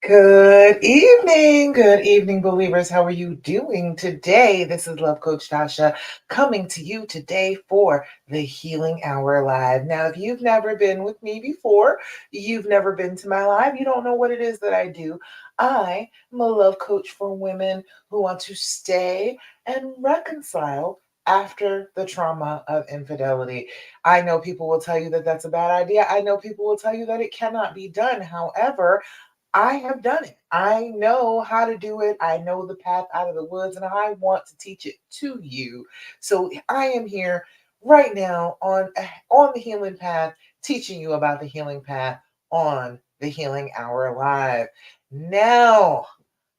Good evening, believers. How are you doing today? This is Love Coach Tasha coming to you today for the Healing Hour Live. Now, if you've never been with me before, you've never been to my live, you don't know what it is that I do. I am a love coach for women who want to stay and reconcile after the trauma of infidelity. I know people will tell you that that's a bad idea. I know people will tell you that it cannot be done. However, I have done it. I know how to do it. I know the path out of the woods, and I want to teach it to you. So I am here right now on the healing path, teaching you about the healing path on the Healing Hour Live. Now,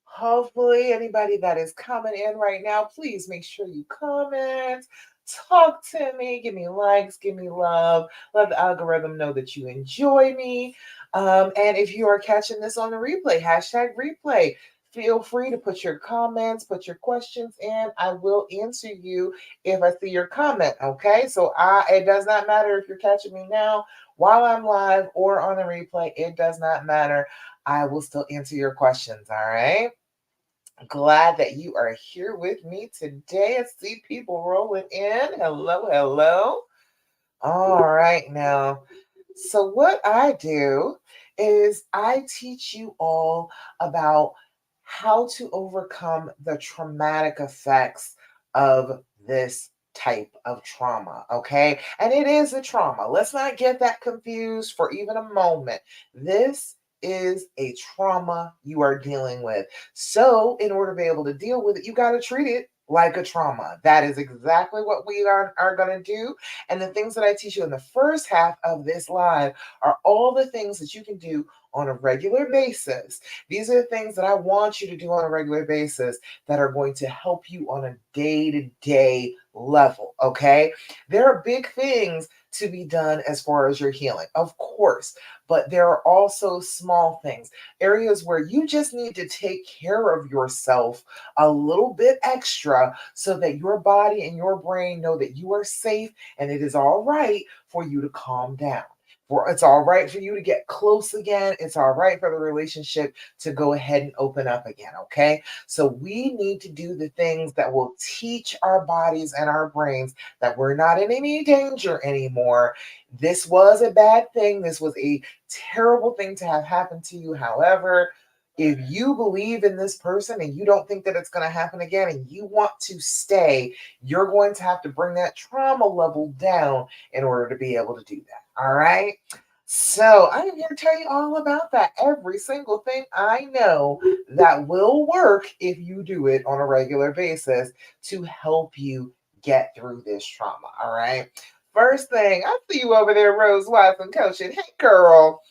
hopefully, anybody that is coming in right now, please make sure you comment, talk to me, give me likes, give me love, let the algorithm know that you enjoy me. And if you are catching this on the replay, hashtag replay, feel free to put your comments, put your questions in. I will answer you if I see your comment. Okay, so it does not matter if you're catching me now while I'm live or on the replay. It does not matter. I will still answer your questions. All right. Glad that you are here with me today. I see people rolling in. Hello, hello. All right, now. So, what I do is I teach you all about how to overcome the traumatic effects of this type of trauma. Okay. And it is a trauma. Let's not get that confused for even a moment. This is a trauma you are dealing with. So, in order to be able to deal with it, you got to treat it like a trauma. That is exactly what we are going to do. And the things that I teach you in the first half of this live are all the things that you can do on a regular basis. These are the things that I want you to do on a regular basis that are going to help you on a day to day level. Okay. There are big things to be done as far as your healing, of course, but there are also small things, areas where you just need to take care of yourself a little bit extra so that your body and your brain know that you are safe and it is all right for you to calm down. For it's all right for you to get close again. It's all right for the relationship to go ahead and open up again. Okay. So we need to do the things that will teach our bodies and our brains that we're not in any danger anymore. This was a bad thing. This was a terrible thing to have happen to you. However, if you believe in this person and you don't think that it's going to happen again and you want to stay, you're going to have to bring that trauma level down in order to be able to do that. All right. So I am here to tell you all about that. Every single thing I know that will work if you do it on a regular basis to help you get through this trauma. All right. First thing, I see you over there, Rose Watson coaching. Hey, girl.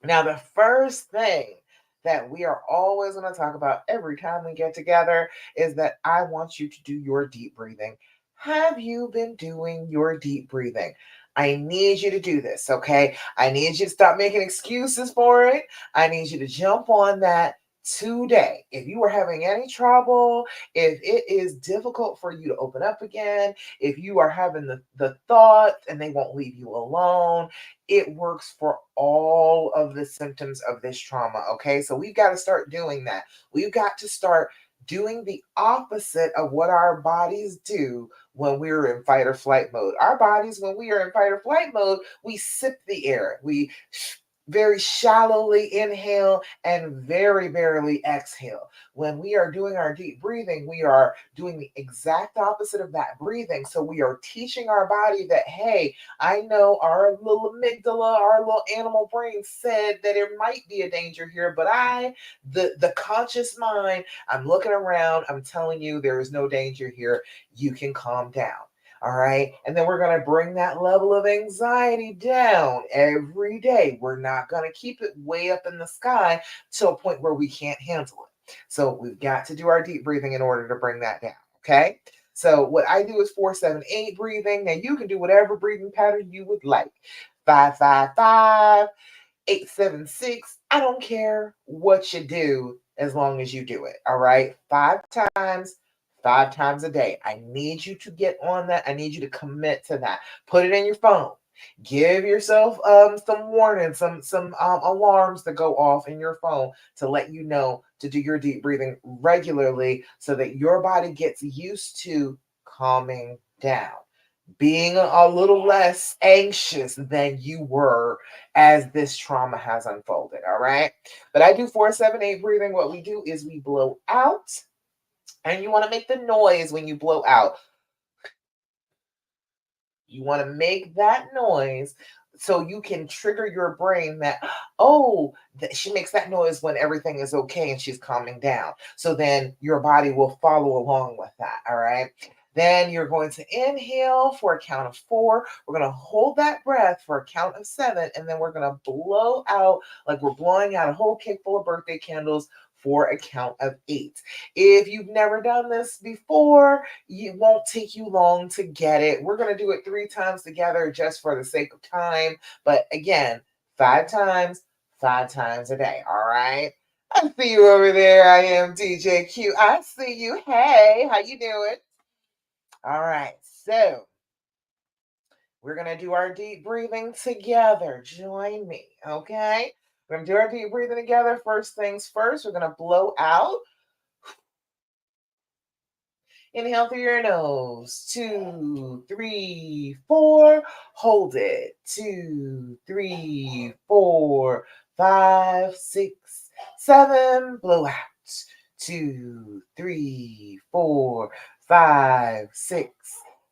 Now, the first thing that we are always going to talk about every time we get together is that I want you to do your deep breathing. Have you been doing your deep breathing? I need you to do this, okay? I need you to stop making excuses for it. I need you to jump on that today. If you are having any trouble, if it is difficult for you to open up again, if you are having the thoughts and they won't leave you alone, it works for all of the symptoms of this trauma. Okay. So we've got to start doing that. We've got to start doing the opposite of what our bodies do when we're in fight or flight mode. Our bodies, when we are in fight or flight mode, we sip the air. We very shallowly inhale and very barely exhale. When we are doing our deep breathing, we are doing the exact opposite of that breathing. So we are teaching our body that, hey, I know our little amygdala, our little animal brain said that there might be a danger here, but the conscious mind, I'm looking around, I'm telling you there is no danger here. You can calm down. All right. And then we're going to bring that level of anxiety down every day. We're not going to keep it way up in the sky to a point where we can't handle it. So we've got to do our deep breathing in order to bring that down. Okay. So what I do is 4-7-8 breathing. Now you can do whatever breathing pattern you would like. 5-5-5, 8-7-6. I don't care what you do as long as you do it. All right. 5 times, 5 times a day. I need you to get on that. I need you to commit to that. Put it in your phone. Give yourself some warning, some alarms that go off in your phone to let you know to do your deep breathing regularly so that your body gets used to calming down, being a little less anxious than you were as this trauma has unfolded. All right. But I do 4-7-8 breathing. What we do is we blow out, and you want to make the noise when you blow out. You want to make that noise so you can trigger your brain that, oh, she makes that noise when everything is okay and she's calming down. So then your body will follow along with that. All right. Then you're going to inhale for a count of 4. We're going to hold that breath for a count of 7. And then we're going to blow out like we're blowing out a whole cake full of birthday candles for a count of 8. If you've never done this before, it won't take you long to get it. We're going to do it 3 times together just for the sake of time. But again, 5 times, 5 times a day. All right. I see you over there. I am DJ Q. I see you. Hey, how you doing? All right. So we're going to do our deep breathing together. Join me. Okay. We're going to do our deep breathing together. First things first, we're going to blow out. Inhale through your nose. 2, 3, 4. Hold it. 2, 3, 4, 5, 6, 7. Blow out. 2, 3, 4, 5, 6,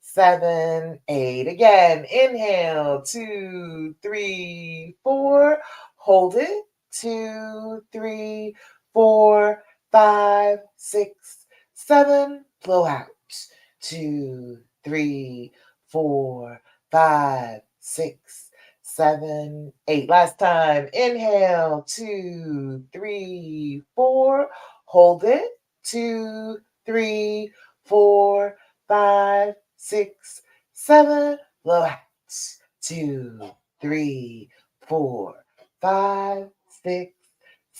7, 8. Again. Inhale. 2, 3, 4. Hold it. 2, 3, 4, 5, 6, 7. Blow out. 2, 3, 4, 5, 6, 7, 8. Last time. Inhale. 2, 3, 4. Hold it. 2, 3, 4, 5, 6, 7. Blow out. 2, 3, 4, 5, 6,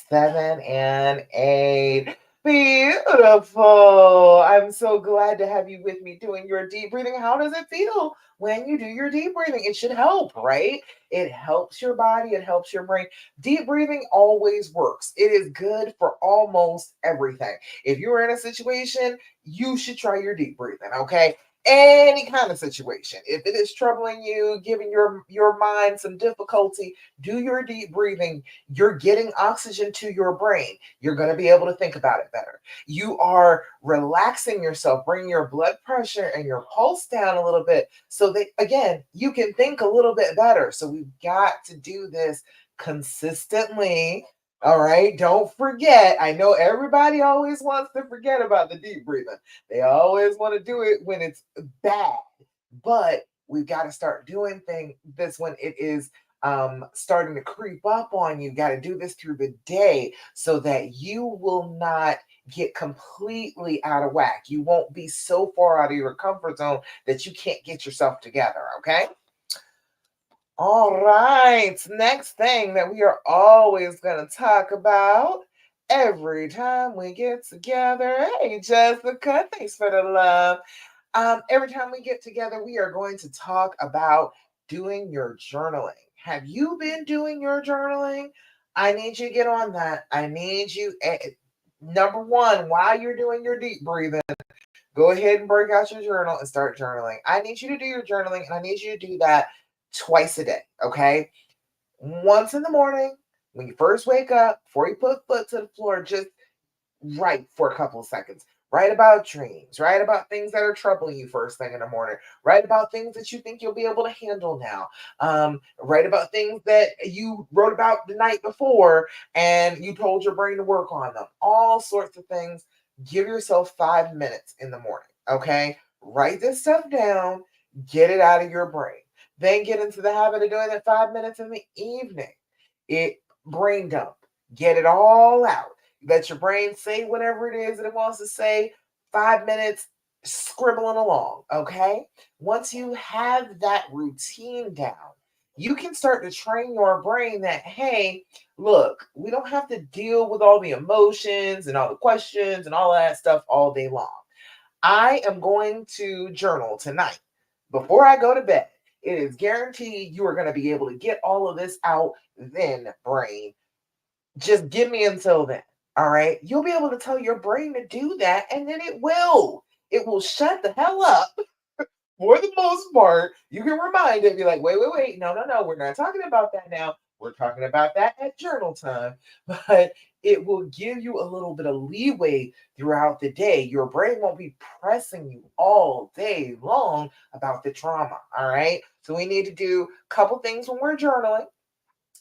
7, and 8. Beautiful. I'm so glad to have you with me doing your deep breathing. How does it feel when you do your deep breathing? It should help, right? It helps your body, it helps your brain. Deep breathing always works. It is good for almost everything. If you're in a situation, you should try your deep breathing, okay? Any kind of situation. If it is troubling you, giving your mind some difficulty, do your deep breathing. You're getting oxygen to your brain. You're going to be able to think about it better. You are relaxing yourself, bringing your blood pressure and your pulse down a little bit so that, again, you can think a little bit better. So we've got to do this consistently. All right. Don't forget. I know everybody always wants to forget about the deep breathing. They always want to do it when it's bad. But we've got to start doing this when it is starting to creep up on you. Got to do this through the day so that you will not get completely out of whack. You won't be so far out of your comfort zone that you can't get yourself together. Okay. All right. Next thing that we are always going to talk about every time we get together. Hey, Jessica, thanks for the love. Every time we get together, we are going to talk about doing your journaling. Have you been doing your journaling? I need you to get on that. I need you, number one, while you're doing your deep breathing, go ahead and break out your journal and start journaling. I need you to do your journaling, and I need you to do that twice a day, okay? Once in the morning, when you first wake up, before you put foot to the floor, just write for a couple of seconds. Write about dreams. Write about things that are troubling you first thing in the morning. Write about things that you think you'll be able to handle now. Write about things that you wrote about the night before and you told your brain to work on them. All sorts of things. Give yourself 5 minutes in the morning. Okay. Write this stuff down. Get it out of your brain. Then get into the habit of doing it 5 minutes in the evening. Brain dump. Get it all out. Let your brain say whatever it is that it wants to say. 5 minutes scribbling along, okay? Once you have that routine down, you can start to train your brain that, hey, look, we don't have to deal with all the emotions and all the questions and all that stuff all day long. I am going to journal tonight before I go to bed. It is guaranteed you are going to be able to get all of this out then, brain. Just give me until then. All right. You'll be able to tell your brain to do that, and then it will. It will shut the hell up for the most part. You can remind it, be like, wait, wait, wait. No, no, no. We're not talking about that now. We're talking about that at journal time. But it will give you a little bit of leeway throughout the day. Your brain won't be pressing you all day long about the trauma. All right. So we need to do a couple things when we're journaling.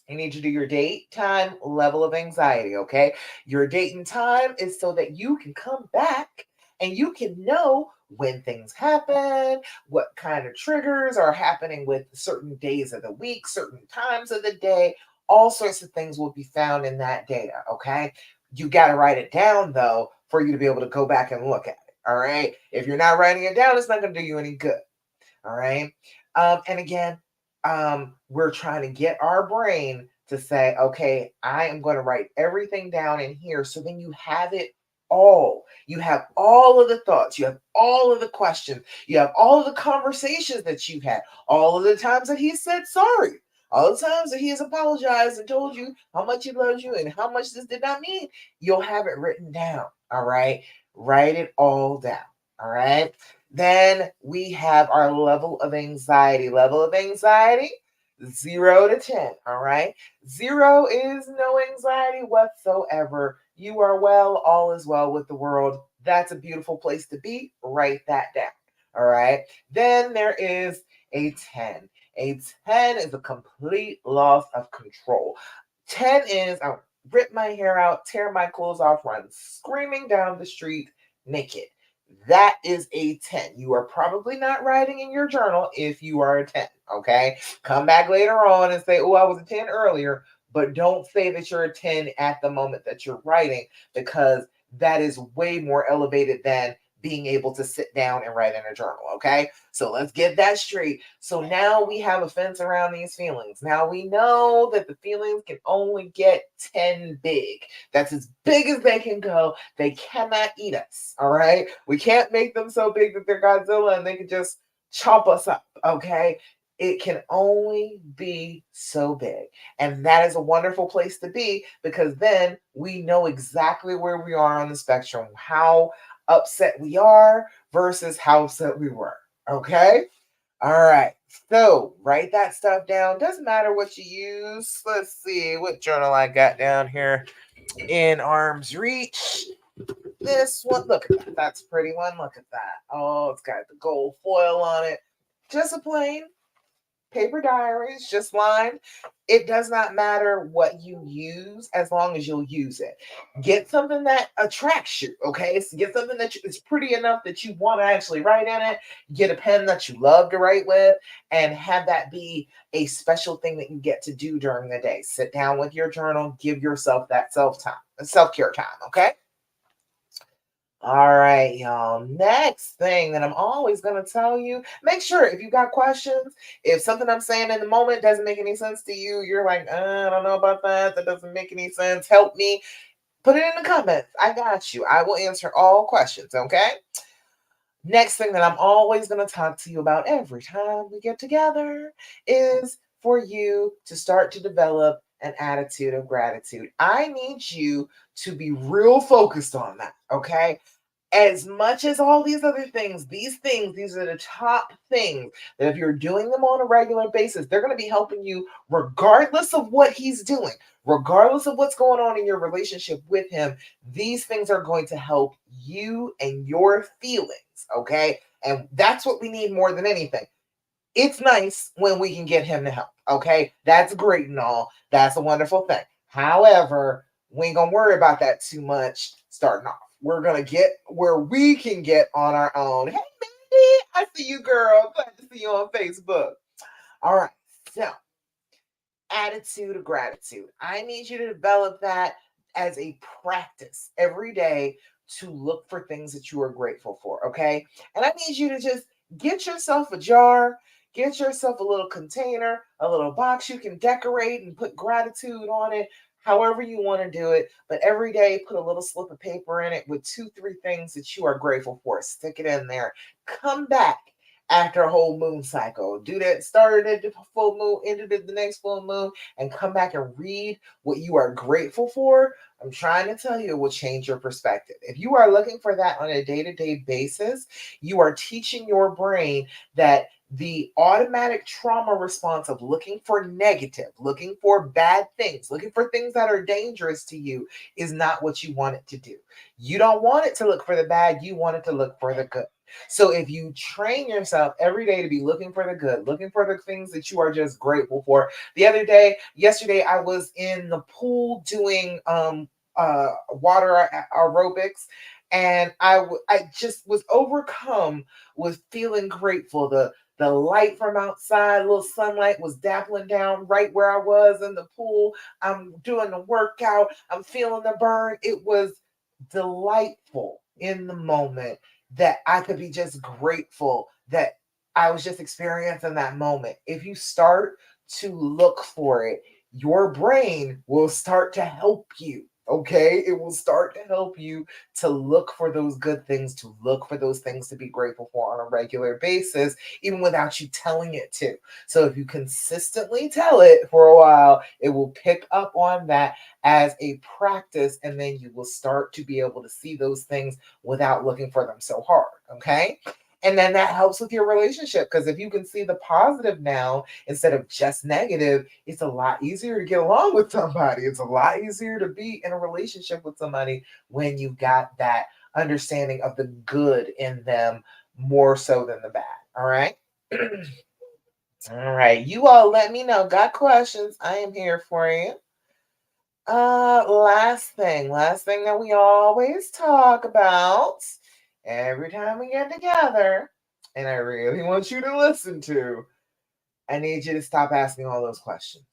You need to do your date, time, level of anxiety, okay? Your date and time is so that you can come back and you can know when things happen, what kind of triggers are happening with certain days of the week, certain times of the day. All sorts of things will be found in that data, okay? You got to write it down though for you to be able to go back and look at it, all right? If you're not writing it down, it's not going to do you any good. All right. And again, we're trying to get our brain to say, okay, I am going to write everything down in here. So then you have it all. You have all of the thoughts, you have all of the questions, you have all of the conversations that you've had, all of the times that he said sorry, all the times that he has apologized and told you how much he loves you and how much this did not mean. You'll have it written down. All right. Write it all down. All right. Then we have our level of anxiety. Level of anxiety, 0 to 10. All right. 0 is no anxiety whatsoever. You are well, all is well with the world. That's a beautiful place to be. Write that down. All right. Then there is a 10. A 10 is a complete loss of control. 10 is I'll rip my hair out, tear my clothes off, run screaming down the street naked. That is a 10. You are probably not writing in your journal if you are a 10. Okay. Come back later on and say, oh, I was a 10 earlier, but don't say that you're a 10 at the moment that you're writing because that is way more elevated than being able to sit down and write in a journal. Okay. So let's get that straight. So now we have a fence around these feelings. Now we know that the feelings can only get 10 big. That's as big as they can go. They cannot eat us. All right. We can't make them so big that they're Godzilla and they can just chop us up. Okay. It can only be so big. And that is a wonderful place to be because then we know exactly where we are on the spectrum, how upset we are versus how upset we were. Okay. All right. So write that stuff down. Doesn't matter what you use. Let's see what journal I got down here in arm's reach. This one, look at that. That's a pretty one. Look at that. Oh, it's got the gold foil on it. Just a plain paper diaries, just lined. It does not matter what you use as long as you'll use it. Get something that attracts you, okay? So get something that is pretty enough that you want to actually write in it. Get a pen that you love to write with and have that be a special thing that you get to do during the day. Sit down with your journal, give yourself that self-care time, okay? All right, y'all. Next thing that I'm always going to tell you, make sure if you got questions, if something I'm saying in the moment doesn't make any sense to you, you're like, I don't know about that. That doesn't make any sense. Help me. Put it in the comments. I got you. I will answer all questions, okay? Next thing that I'm always going to talk to you about every time we get together is for you to start to develop an attitude of gratitude. I need you to be real focused on that, okay? As much as all these other things, these are the top things that if you're doing them on a regular basis, they're going to be helping you regardless of what he's doing, regardless of what's going on in your relationship with him. These things are going to help you and your feelings, okay? And that's what we need more than anything. It's nice when we can get him to help, okay? That's great and all. That's a wonderful thing. However, we ain't gonna worry about that too much starting off. We're gonna get where we can get on our own. Hey, Mandy, I see you, girl. Glad to see you on Facebook. All right, so attitude of gratitude. I need you to develop that as a practice every day to look for things that you are grateful for, okay? And I need you to just get yourself a jar, get yourself a little container, a little box you can decorate and put gratitude on it, however you want to do it. But every day, put a little slip of paper in it with two, three things that you are grateful for. Stick it in there. Come back after a whole moon cycle. Do that, started at the full moon, ended at the next full moon, and come back and read what you are grateful for. I'm trying to tell you, it will change your perspective. If you are looking for that on a day to day basis, you are teaching your brain that the automatic trauma response of looking for negative, looking for bad things, looking for things that are dangerous to you is not what you want it to do. You don't want it to look for the bad, you want it to look for the good. So if you train yourself every day to be looking for the good, looking for the things that you are just grateful for. Yesterday I was in the pool doing water aerobics, and I just was overcome with feeling grateful. The light from outside, a little sunlight was dappling down right where I was in the pool. I'm doing the workout. I'm feeling the burn. It was delightful in the moment that I could be just grateful that I was just experiencing that moment. If you start to look for it, your brain will start to help you. Okay, it will start to help you to look for those good things, to look for those things to be grateful for on a regular basis, even without you telling it to. So, if you consistently tell it for a while, it will pick up on that as a practice, and then you will start to be able to see those things without looking for them so hard. Okay. And then that helps with your relationship, because if you can see the positive now instead of just negative, it's a lot easier to get along with somebody. It's a lot easier to be in a relationship with somebody when you've got that understanding of the good in them more so than the bad. All right. All right. You all let me know. Got questions? I am here for you. Last thing that we always talk about every time we get together, and I really want you to listen to. I need you to stop asking all those questions.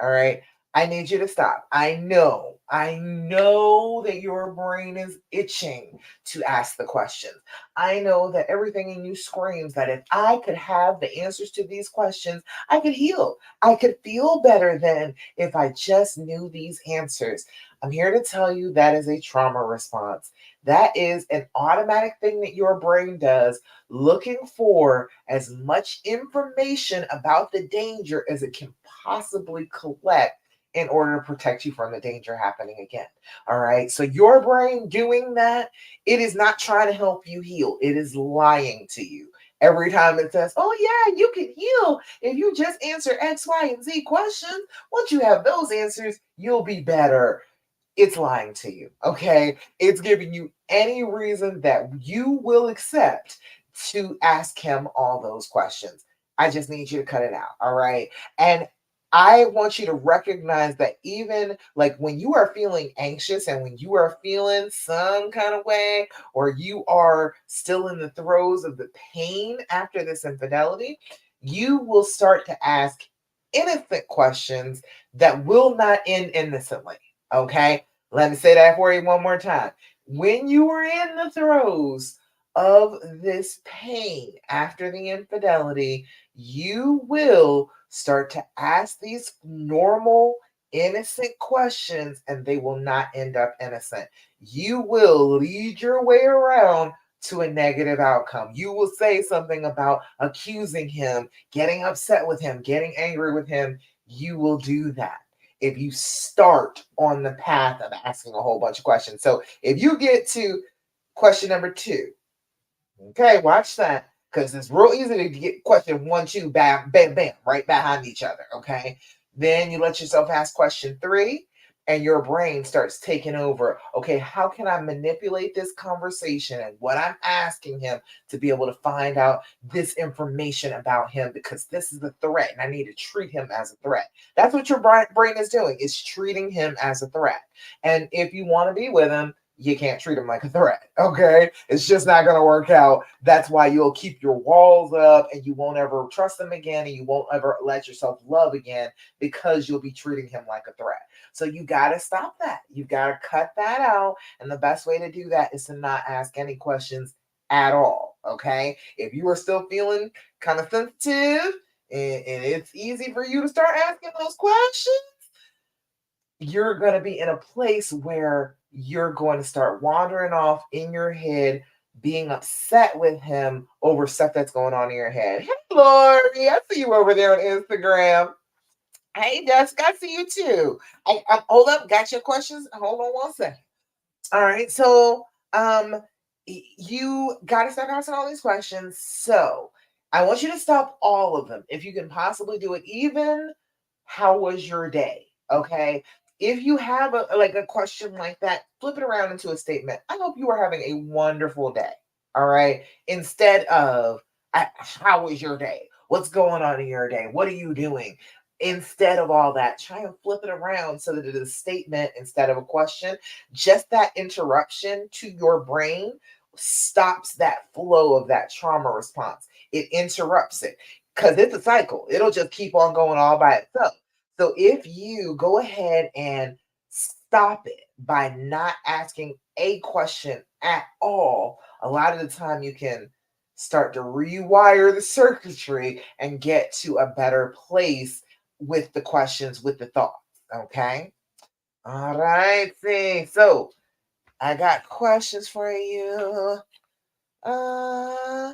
All right. I need you to stop. I know that your brain is itching to ask the questions. I know that everything in you screams that if I could have the answers to these questions, I could heal. I could feel better than if I just knew these answers. I'm here to tell you that is a trauma response. That is an automatic thing that your brain does, looking for as much information about the danger as it can possibly collect in order to protect you from the danger happening again. All right. So, your brain doing that, it is not trying to help you heal, it is lying to you. Every time it says, oh, yeah, you can heal if you just answer X, Y, and Z questions. Once you have those answers, you'll be better. It's lying to you. Okay. It's giving you any reason that you will accept to ask him all those questions. I just need you to cut it out. All right. And I want you to recognize that even like when you are feeling anxious and when you are feeling some kind of way, or you are still in the throes of the pain after this infidelity, you will start to ask innocent questions that will not end innocently. Okay. Let me say that for you one more time. When you are in the throes of this pain after the infidelity, you will start to ask these normal, innocent questions, and they will not end up innocent. You will lead your way around to a negative outcome. You will say something about accusing him, getting upset with him, getting angry with him. You will do that if you start on the path of asking a whole bunch of questions. So if you get to question number 2, okay, watch that, because it's real easy to get question 1, 2, bam, bam, bam, right behind each other. Okay, then you let yourself ask question 3, and your brain starts taking over. Okay, how can I manipulate this conversation and what I'm asking him to be able to find out this information about him, because this is a threat and I need to treat him as a threat. That's what your brain is doing. It's treating him as a threat. And if you want to be with him, you can't treat him like a threat. Okay. It's just not going to work out. That's why you'll keep your walls up and you won't ever trust him again, and you won't ever let yourself love again, because you'll be treating him like a threat. So you got to stop that. You got to cut that out. And the best way to do that is to not ask any questions at all. Okay. If you are still feeling kind of sensitive, and it's easy for you to start asking those questions, you're going to be in a place where you're going to start wandering off in your head, being upset with him over stuff that's going on in your head. Hey, Lori, I see you over there on Instagram. Hey, Jessica, I see you too. Hold up, got your questions? Hold on one second. All right, so you got to start asking all these questions. So I want you to stop all of them if you can possibly do it. Even how was your day? Okay. If you have a question like that, flip it around into a statement. I hope you are having a wonderful day. All right. Instead of how was your day? What's going on in your day? What are you doing? Instead of all that, try and flip it around so that it is a statement instead of a question. Just that interruption to your brain stops that flow of that trauma response. It interrupts it because it's a cycle. It'll just keep on going all by itself. So if you go ahead and stop it by not asking a question at all, a lot of the time you can start to rewire the circuitry and get to a better place with the questions, with the thoughts. Okay. All right. See. So I got questions for you. Uh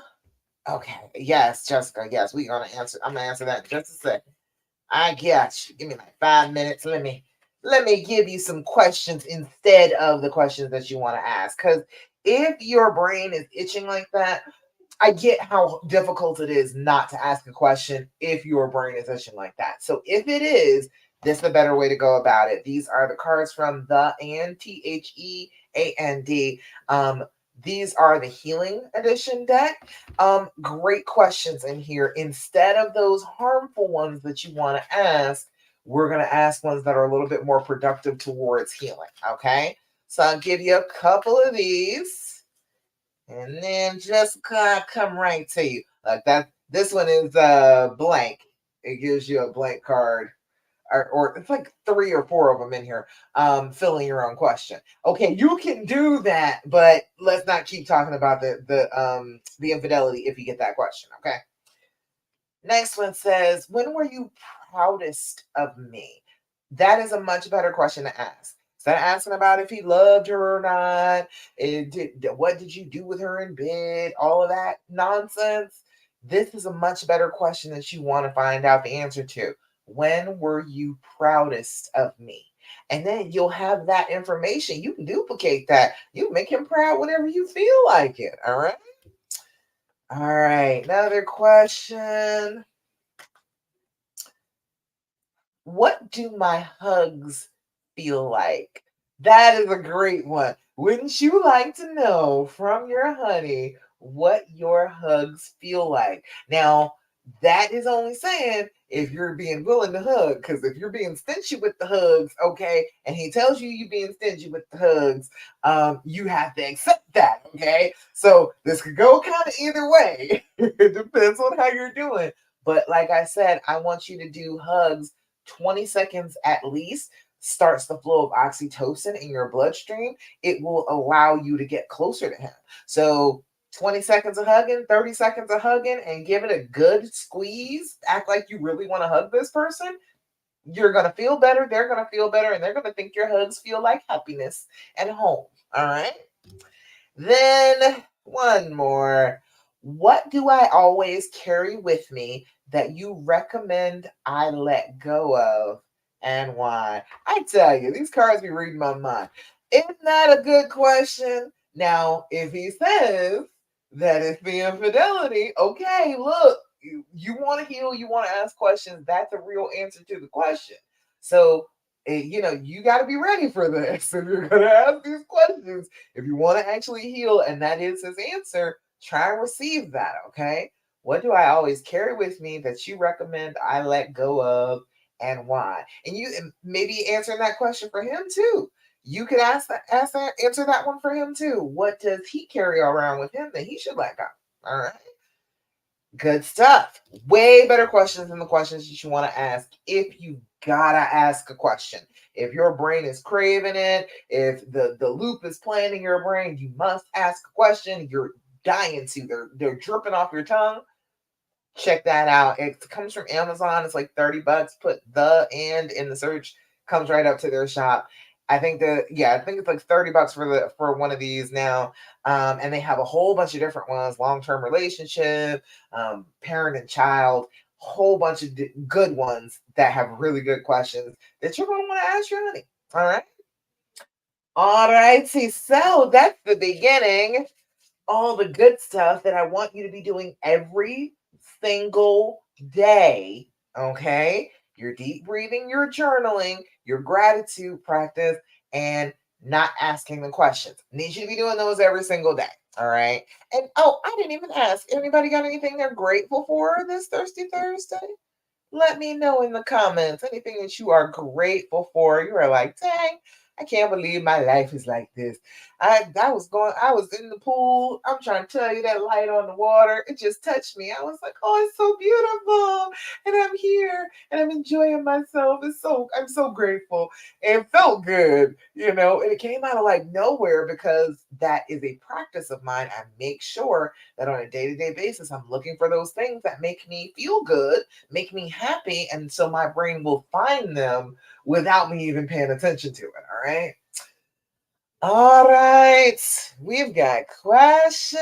okay. Yes, Jessica. Yes, we're gonna answer. I'm gonna answer that in just a second. I got you. Give me like 5 minutes. Let me give you some questions instead of the questions that you want to ask. Because if your brain is itching like that, I get how difficult it is not to ask a question if your brain is itching like that. So if it is, this is a better way to go about it. These are the cards from the and THEAND. These are the healing edition deck. Great questions in here. Instead of those harmful ones that you want to ask, we're going to ask ones that are a little bit more productive towards healing. Okay. So I'll give you a couple of these. And then just come right to you. Like that. This one is blank. It gives you a blank card. Or it's like 3 or 4 of them in here. Filling your own question. Okay, you can do that, but let's not keep talking about the infidelity if you get that question. Okay. Next one says, when were you proudest of me? That is a much better question to ask. Instead of asking about if he loved her or not, what did you do with her in bed, all of that nonsense. This is a much better question that you want to find out the answer to. When were you proudest of me? And then you'll have that information. You can duplicate that. You make him proud whenever you feel like it. All right. All right. Another question. What do my hugs feel like? That is a great one. Wouldn't you like to know from your honey what your hugs feel like? Now, that is only saying if you're being willing to hug, because if you're being stingy with the hugs, okay, and he tells you you're being stingy with the hugs, you have to accept that, okay? So this could go kind of either way. It depends on how you're doing. But like I said, I want you to do hugs 20 seconds at least starts the flow of oxytocin in your bloodstream. It will allow you to get closer to him. So 20 seconds of hugging, 30 seconds of hugging, and give it a good squeeze. Act like you really want to hug this person. You're going to feel better. They're going to feel better. And they're going to think your hugs feel like happiness and home. All right. Then one more. What do I always carry with me that you recommend I let go of and why? I tell you, these cards be reading my mind. Isn't that a good question? Now, if he says that it's the infidelity, okay, look, you want to heal, you want to ask questions, that's a real answer to the question. So, you got to be ready for this. If you're going to ask these questions, if you want to actually heal, and that is his answer, try and receive that, okay? What do I always carry with me that you recommend I let go of and why? And you maybe answering that question for him too. You could answer that one for him too. What does he carry around with him that he should let go? All right. Good stuff. Way better questions than the questions that you want to ask if you gotta ask a question. If your brain is craving it, if the loop is playing in your brain, you must ask a question. You're dying to. They're dripping off your tongue. Check that out. It comes from Amazon. It's like $30. Put the and in the search. Comes right up to their shop. I think it's like $30 for one of these now. And they have a whole bunch of different ones: long-term relationship, parent and child, whole bunch of good ones that have really good questions that you're going to want to ask your honey. All right. All right. See, so that's the beginning, all the good stuff that I want you to be doing every single day. Okay. Your deep breathing, your journaling, your gratitude practice, and not asking the questions. Need you to be doing those every single day. All right. And oh, I didn't even ask. Anybody got anything they're grateful for this Thirsty Thursday? Let me know in the comments anything that you are grateful for. You are like, dang, I can't believe my life is like this. I was in the pool. I'm trying to tell you, that light on the water, it just touched me. I was like, oh, it's so beautiful. And I'm here and I'm enjoying myself. I'm so grateful. It felt good, and it came out of like nowhere because that is a practice of mine. I make sure that on a day-to-day basis, I'm looking for those things that make me feel good, make me happy, and so my brain will find them without me even paying attention to it. All right. All right, we've got questions.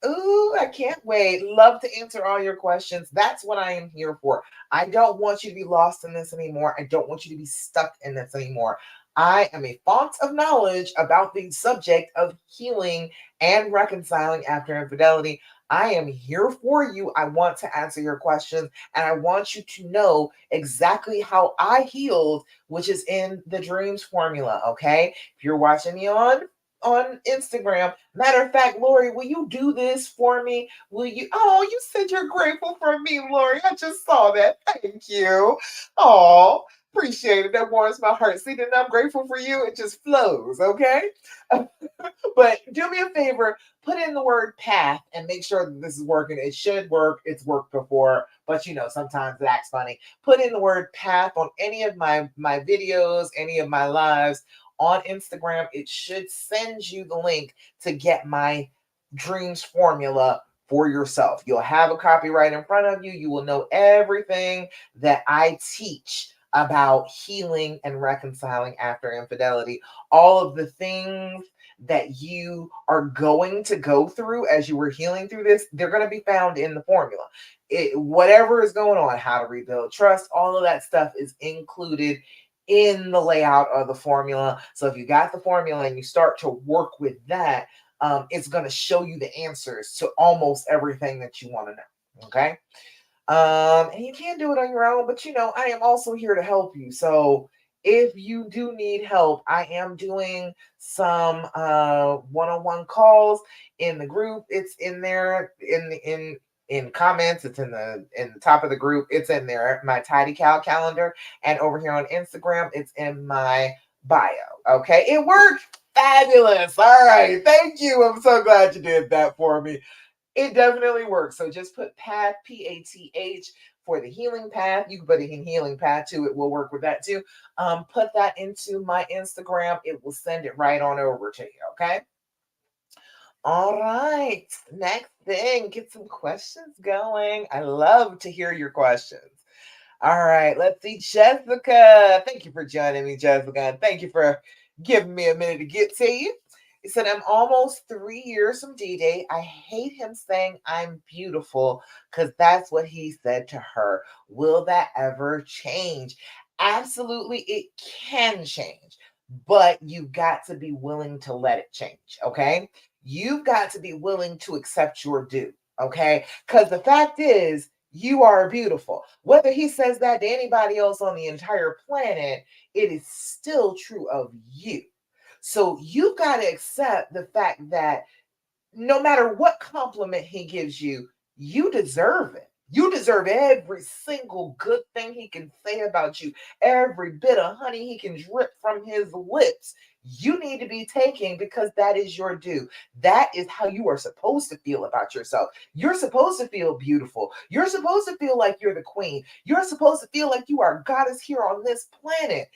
Ooh, I can't wait. Love to answer all your questions. That's what I am here for. I don't want you to be lost in this anymore. I don't want you to be stuck in this anymore. I am a font of knowledge about the subject of healing and reconciling after infidelity. I am here for you. I want to answer your questions, and I want you to know exactly how I healed, which is in the dreams formula. Okay. If you're watching me on Instagram, matter of fact, Lori, will you do this for me? Will you? Oh, you said you're grateful for me, Lori. I just saw that. Thank you. Oh, appreciate it. That warms my heart. See that I'm grateful for you. It just flows. Okay. But do me a favor, put in the word path and make sure that this is working. It should work. It's worked before, but sometimes it acts funny. Put in the word path on any of my videos, any of my lives on Instagram. It should send you the link to get my dreams formula for yourself. You'll have a copy right in front of you. You will know everything that I teach about healing and reconciling after infidelity. All of the things that you are going to go through as you were healing through this, they're going to be found in the formula. Whatever is going on, how to rebuild trust, all of that stuff is included in the layout of the formula. So if you got the formula and you start to work with that, it's going to show you the answers to almost everything that you want to know. Okay. And you can do it on your own, but I am also here to help you. So if you do need help, I am doing some one-on-one calls in the group. It's in there in comments. It's in the top of the group. It's in there, my Tidy Cow calendar. And over here on Instagram, it's in my bio. Okay. It worked. Fabulous. All right. Thank you. I'm so glad you did that for me. It definitely works. So just put path, PATH, for the healing path. You can put it in healing path too. It will work with that too. Put that into my Instagram. It will send it right on over to you. Okay. All right. Next thing, get some questions going. I love to hear your questions. All right, let's see. Jessica. Thank you for joining me, Jessica. And thank you for giving me a minute to get to you. He said, I'm almost 3 years from D-Day. I hate him saying I'm beautiful because that's what he said to her. Will that ever change? Absolutely, it can change, but you've got to be willing to let it change, okay? You've got to be willing to accept your due, okay? Because the fact is, you are beautiful. Whether he says that to anybody else on the entire planet, it is still true of you. So you've got to accept the fact that no matter what compliment he gives you, you deserve it. You deserve every single good thing he can say about you, every bit of honey he can drip from his lips. You need to be taking because that is your due. That is how you are supposed to feel about yourself. You're supposed to feel beautiful. You're supposed to feel like you're the queen. You're supposed to feel like you are goddess here on this planet.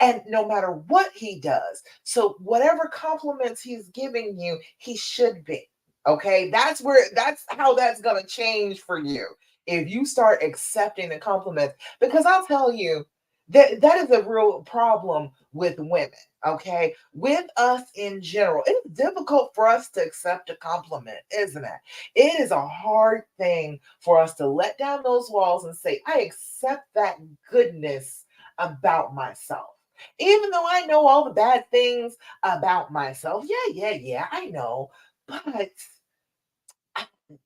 And no matter what he does, so whatever compliments he's giving you, he should be. Okay, that's how that's gonna change for you if you start accepting the compliments. Because I'll tell you, That is a real problem with women, okay? With us in general. It's difficult for us to accept a compliment, isn't it? It is a hard thing for us to let down those walls and say, I accept that goodness about myself. Even though I know all the bad things about myself. Yeah, I know. But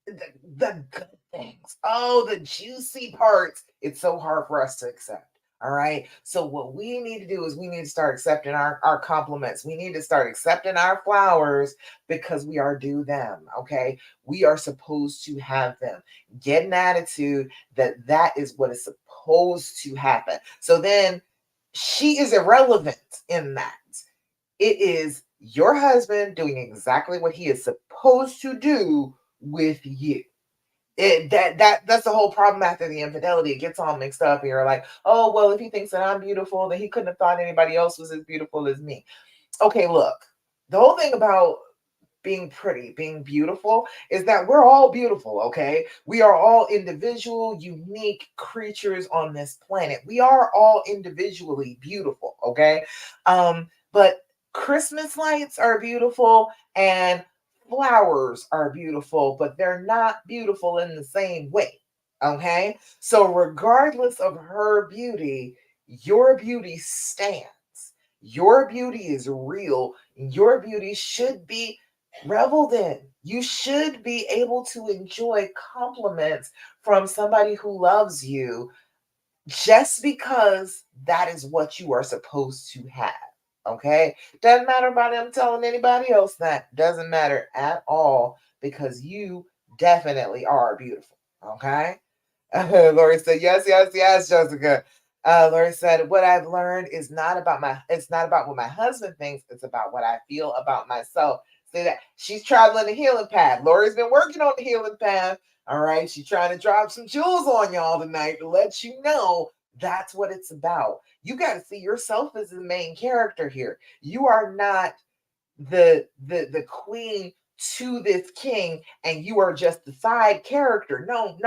the, the good things. Oh, the juicy parts. It's so hard for us to accept. All right. So what we need to do is we need to start accepting our compliments. We need to start accepting our flowers because we are due them. Okay. We are supposed to have them. Get an attitude that that is what is supposed to happen. So then she is irrelevant in that. It is your husband doing exactly what he is supposed to do with you. That's the whole problem after the infidelity. It gets all mixed up, and you're like, oh well, if he thinks that I'm beautiful, then he couldn't have thought anybody else was as beautiful as me. Okay, look, the whole thing about being pretty, being beautiful, is that we're all beautiful, okay? We are all individual, unique creatures on this planet. We are all individually beautiful, okay? But Christmas lights are beautiful and flowers are beautiful, but they're not beautiful in the same way, okay? So, regardless of her beauty, your beauty stands. Your beauty is real. Your beauty should be reveled in. You should be able to enjoy compliments from somebody who loves you just because that is what you are supposed to have. Okay? Doesn't matter about them telling anybody else that. Doesn't matter at all because you definitely are beautiful. Okay? Lori said, yes, Jessica. Lori said, what I've learned is it's not about what my husband thinks, it's about what I feel about myself. Say that she's traveling the healing path. Lori's been working on the healing path. All right. She's trying to drop some jewels on y'all tonight to let you know that's what it's about. You got to see yourself as the main character here. You are not the queen to this king and you are just the side character. No.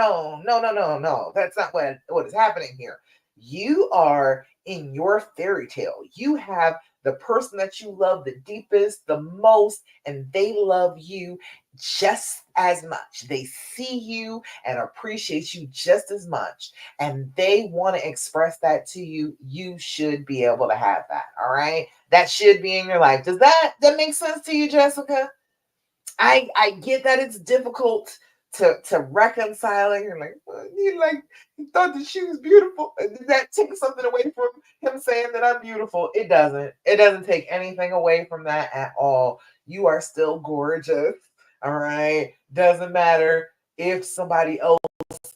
That's not what is happening here. You are in your fairy tale. You have the person that you love the deepest, the most, and they love you just as much. They see you and appreciate you just as much, and they want to express that to you. You should be able to have that. All right. That should be in your life. Does that make sense to you, Jessica? I get that it's difficult to reconcile it. You're like, well, he thought that she was beautiful. And did that take something away from him saying that I'm beautiful? It doesn't. It doesn't take anything away from that at all. You are still gorgeous. All right. Doesn't matter if somebody else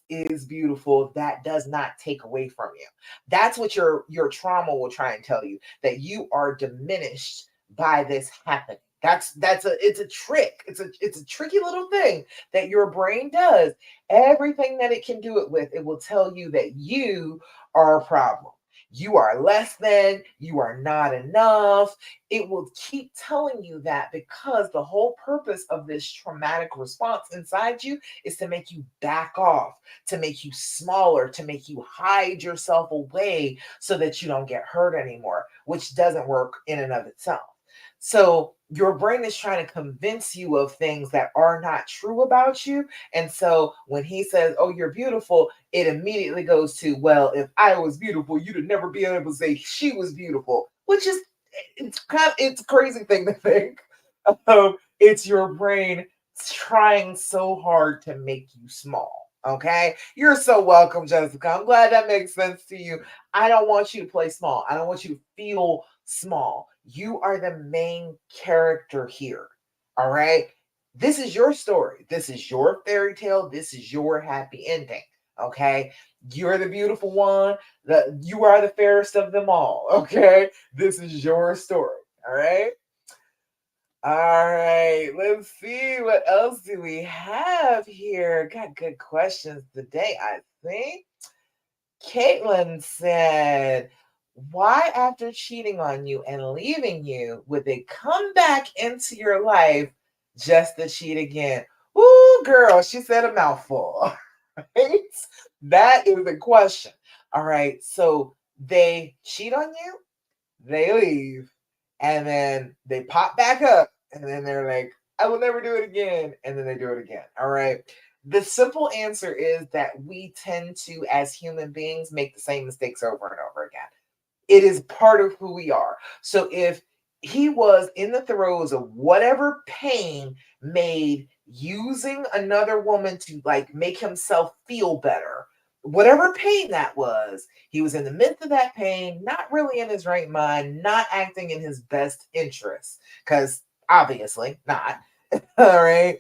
is beautiful. That does not take away from you. That's what your trauma will try and tell you, that you are diminished by this happening. That's a it's a trick. It's a tricky little thing that your brain does. Everything that it can do it with, it will tell you that you are a problem. You are less than, you are not enough. It will keep telling you that because the whole purpose of this traumatic response inside you is to make you back off, to make you smaller, to make you hide yourself away so that you don't get hurt anymore, which doesn't work in and of itself. So your brain is trying to convince you of things that are not true about you. And so when he says, oh, you're beautiful, it immediately goes to, well, if I was beautiful, you'd never be able to say she was beautiful, which is it's a crazy thing to think. It's your brain trying so hard to make you small. Okay, you're so welcome, Jessica. I'm glad that makes sense to you. I don't want you to play small. I don't want you to feel small. You are the main character here. All right. This is your story. This is your fairy tale. This is your happy ending. Okay. You're the beautiful one. You are the fairest of them all. Okay. This is your story. All right. All right. Let's see what else do we have here. Got good questions today, I think. Caitlin said, why after cheating on you and leaving you would they come back into your life just to cheat again? Ooh, girl, she said a mouthful. Right? That is the question. All right. So They cheat on you, they leave, and then they pop back up, and then they're like, I will never do it again. And then they do it again. All right. The simple answer is that we tend to, as human beings, make the same mistakes over and over again. It is part of who we are. So if he was in the throes of whatever pain made using another woman to like make himself feel better, whatever pain that was, he was in the midst of that pain, not really in his right mind, not acting in his best interest, because obviously not. All right.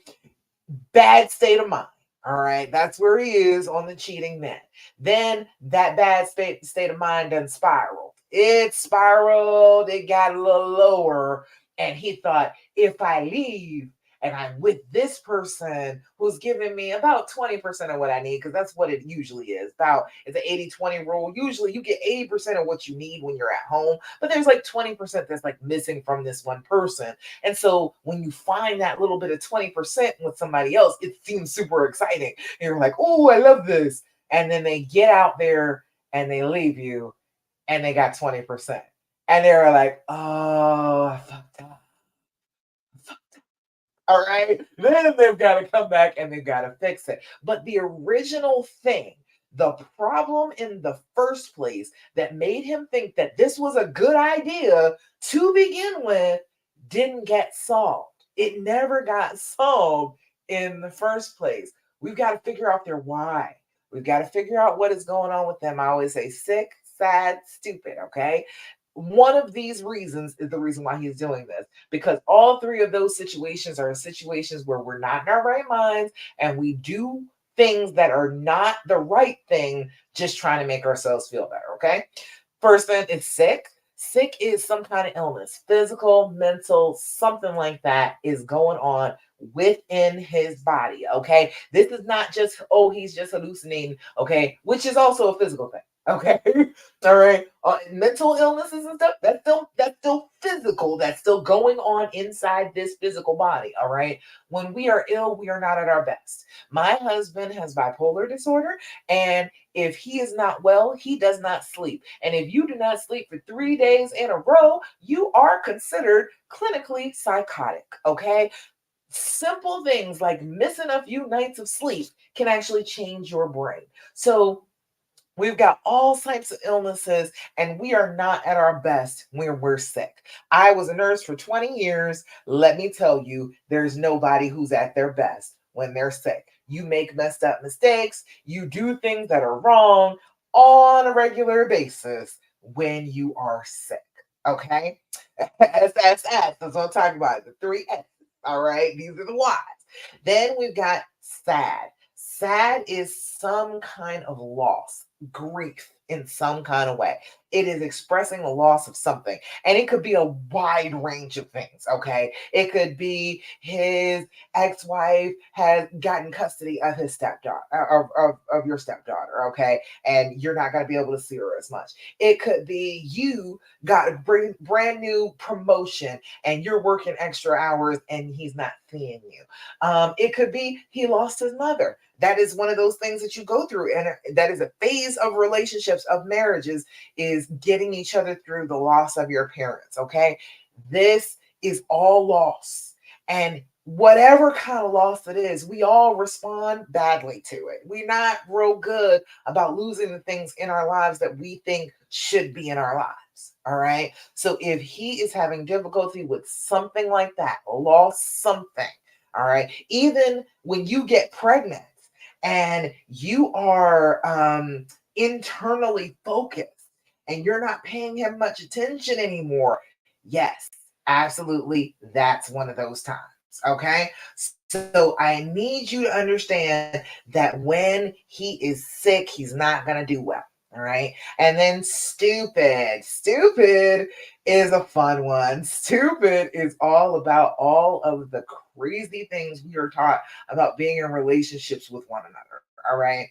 Bad state of mind. All right, that's where he is on the cheating net. Then that bad state of mind done spiraled. It spiraled, it got a little lower, and he thought, if I leave and I'm with this person who's giving me about 20% of what I need, because that's what it usually is. About it's an 80-20 rule. Usually you get 80% of what you need when you're at home, but there's like 20% that's like missing from this one person. And so when you find that little bit of 20% with somebody else, it seems super exciting. And you're like, oh, I love this. And then they get out there and they leave you and they got 20%. And they're like, oh, I fucked up. All right. Then they've got to come back and they've got to fix it. But the original thing, the problem in the first place that made him think that this was a good idea to begin with didn't get solved. It never got solved in the first place. We've got to figure out their why. We've got to figure out what is going on with them. I always say sick, sad, stupid. Okay. One of these reasons is the reason why he's doing this, because all three of those situations are situations where we're not in our right minds and we do things that are not the right thing, just trying to make ourselves feel better. Okay. First thing is sick. Sick is some kind of illness, physical, mental, something like that is going on within his body. Okay. This is not just, oh, he's just hallucinating. Okay. Which is also a physical thing. Okay. All right. Mental illnesses and stuff, that's still physical. That's still going on inside this physical body. All right. When we are ill, we are not at our best. My husband has bipolar disorder, and if he is not well, he does not sleep. And if you do not sleep for 3 days in a row, you are considered clinically psychotic. Okay. Simple things like missing a few nights of sleep can actually change your brain. So we've got all types of illnesses, and we are not at our best when we're sick. I was a nurse for 20 years. Let me tell you, there's nobody who's at their best when they're sick. You make messed up mistakes, you do things that are wrong on a regular basis when you are sick. Okay? SSS, that's what I'm talking about. The three S. All right? These are the whys. Then we've got sad. Sad is some kind of loss, grief in some kind of way. It is expressing a loss of something. And it could be a wide range of things, okay? It could be his ex-wife has gotten custody of his stepdaughter, of your stepdaughter, okay? And you're not going to be able to see her as much. It could be you got a brand new promotion and you're working extra hours and he's not seeing you. It could be he lost his mother. That is one of those things that you go through, and that is a phase of relationships, of marriages, is getting each other through the loss of your parents. Okay, this is all loss, and whatever kind of loss it is, we all respond badly to it. We're not real good about losing the things in our lives that we think should be in our lives. All right, so if he is having difficulty with something like that, lost something. All right, even when you get pregnant and you are internally focused and you're not paying him much attention anymore, yes, absolutely, that's one of those times. Okay, so I need you to understand that when he is sick, he's not going to do well. All right. And then stupid. Stupid is a fun one. Stupid is all about all of the crazy things we are taught about being in relationships with one another. All right.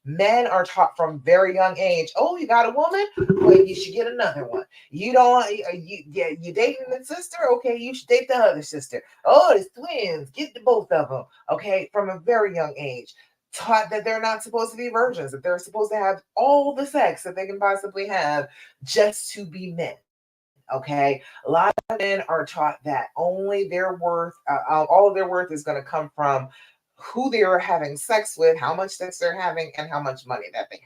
Men are taught from very young age. Oh, you got a woman? Well, you should get another one. You don't. You dating the sister? Okay, you should date the other sister. Oh, it's twins. Get the both of them. Okay, from a very young age. taught that they're not supposed to be virgins, that they're supposed to have all the sex that they can possibly have just to be men. Okay, a lot of men are taught that only their worth, all of their worth is going to come from who they are having sex with, how much sex they're having, and how much money that they